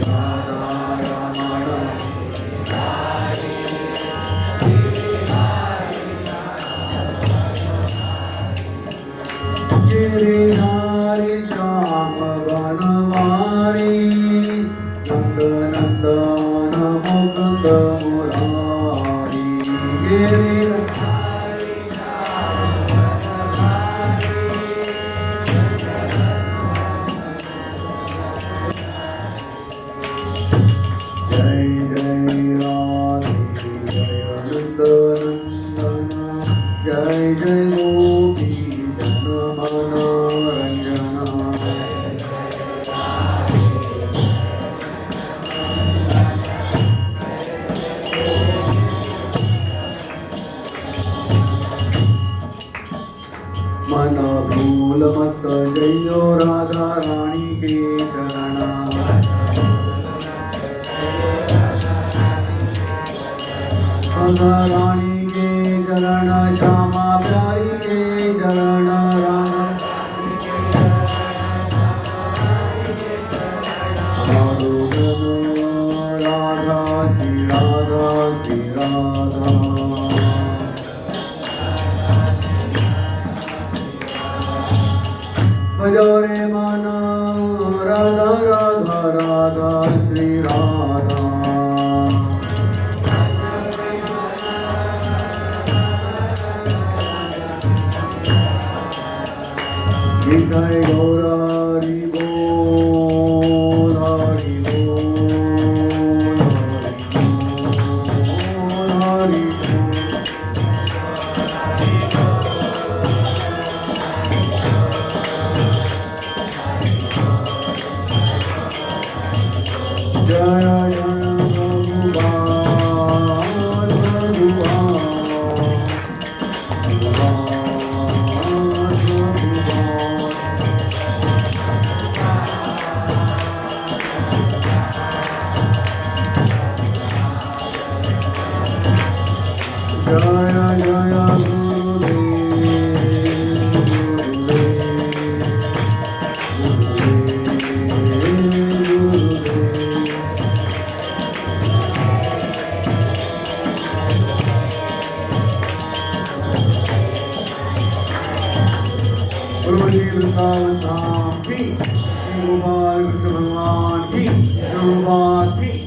[SPEAKER 1] राधा रमण गिरिधारी श्याम बनवारी। नंद नंदन मुकुंद मुरारी। गिरिधारी जय जय राधे जय नंदनंदन जय जय गोपी जन मनोरंजन। मन भूल मत जइयो राधा रानी के चरण। राधा रानी के चरण श्यामा प्यारी के चरण। राधा श्री राधा श्री राधा। भजो रे मन राधा राधा राधा श्री राधा। जय गौरारी बोल हरि बोल हरि बोल। जय जय भगवान भगवान जय जय भगवान की, भगवान की,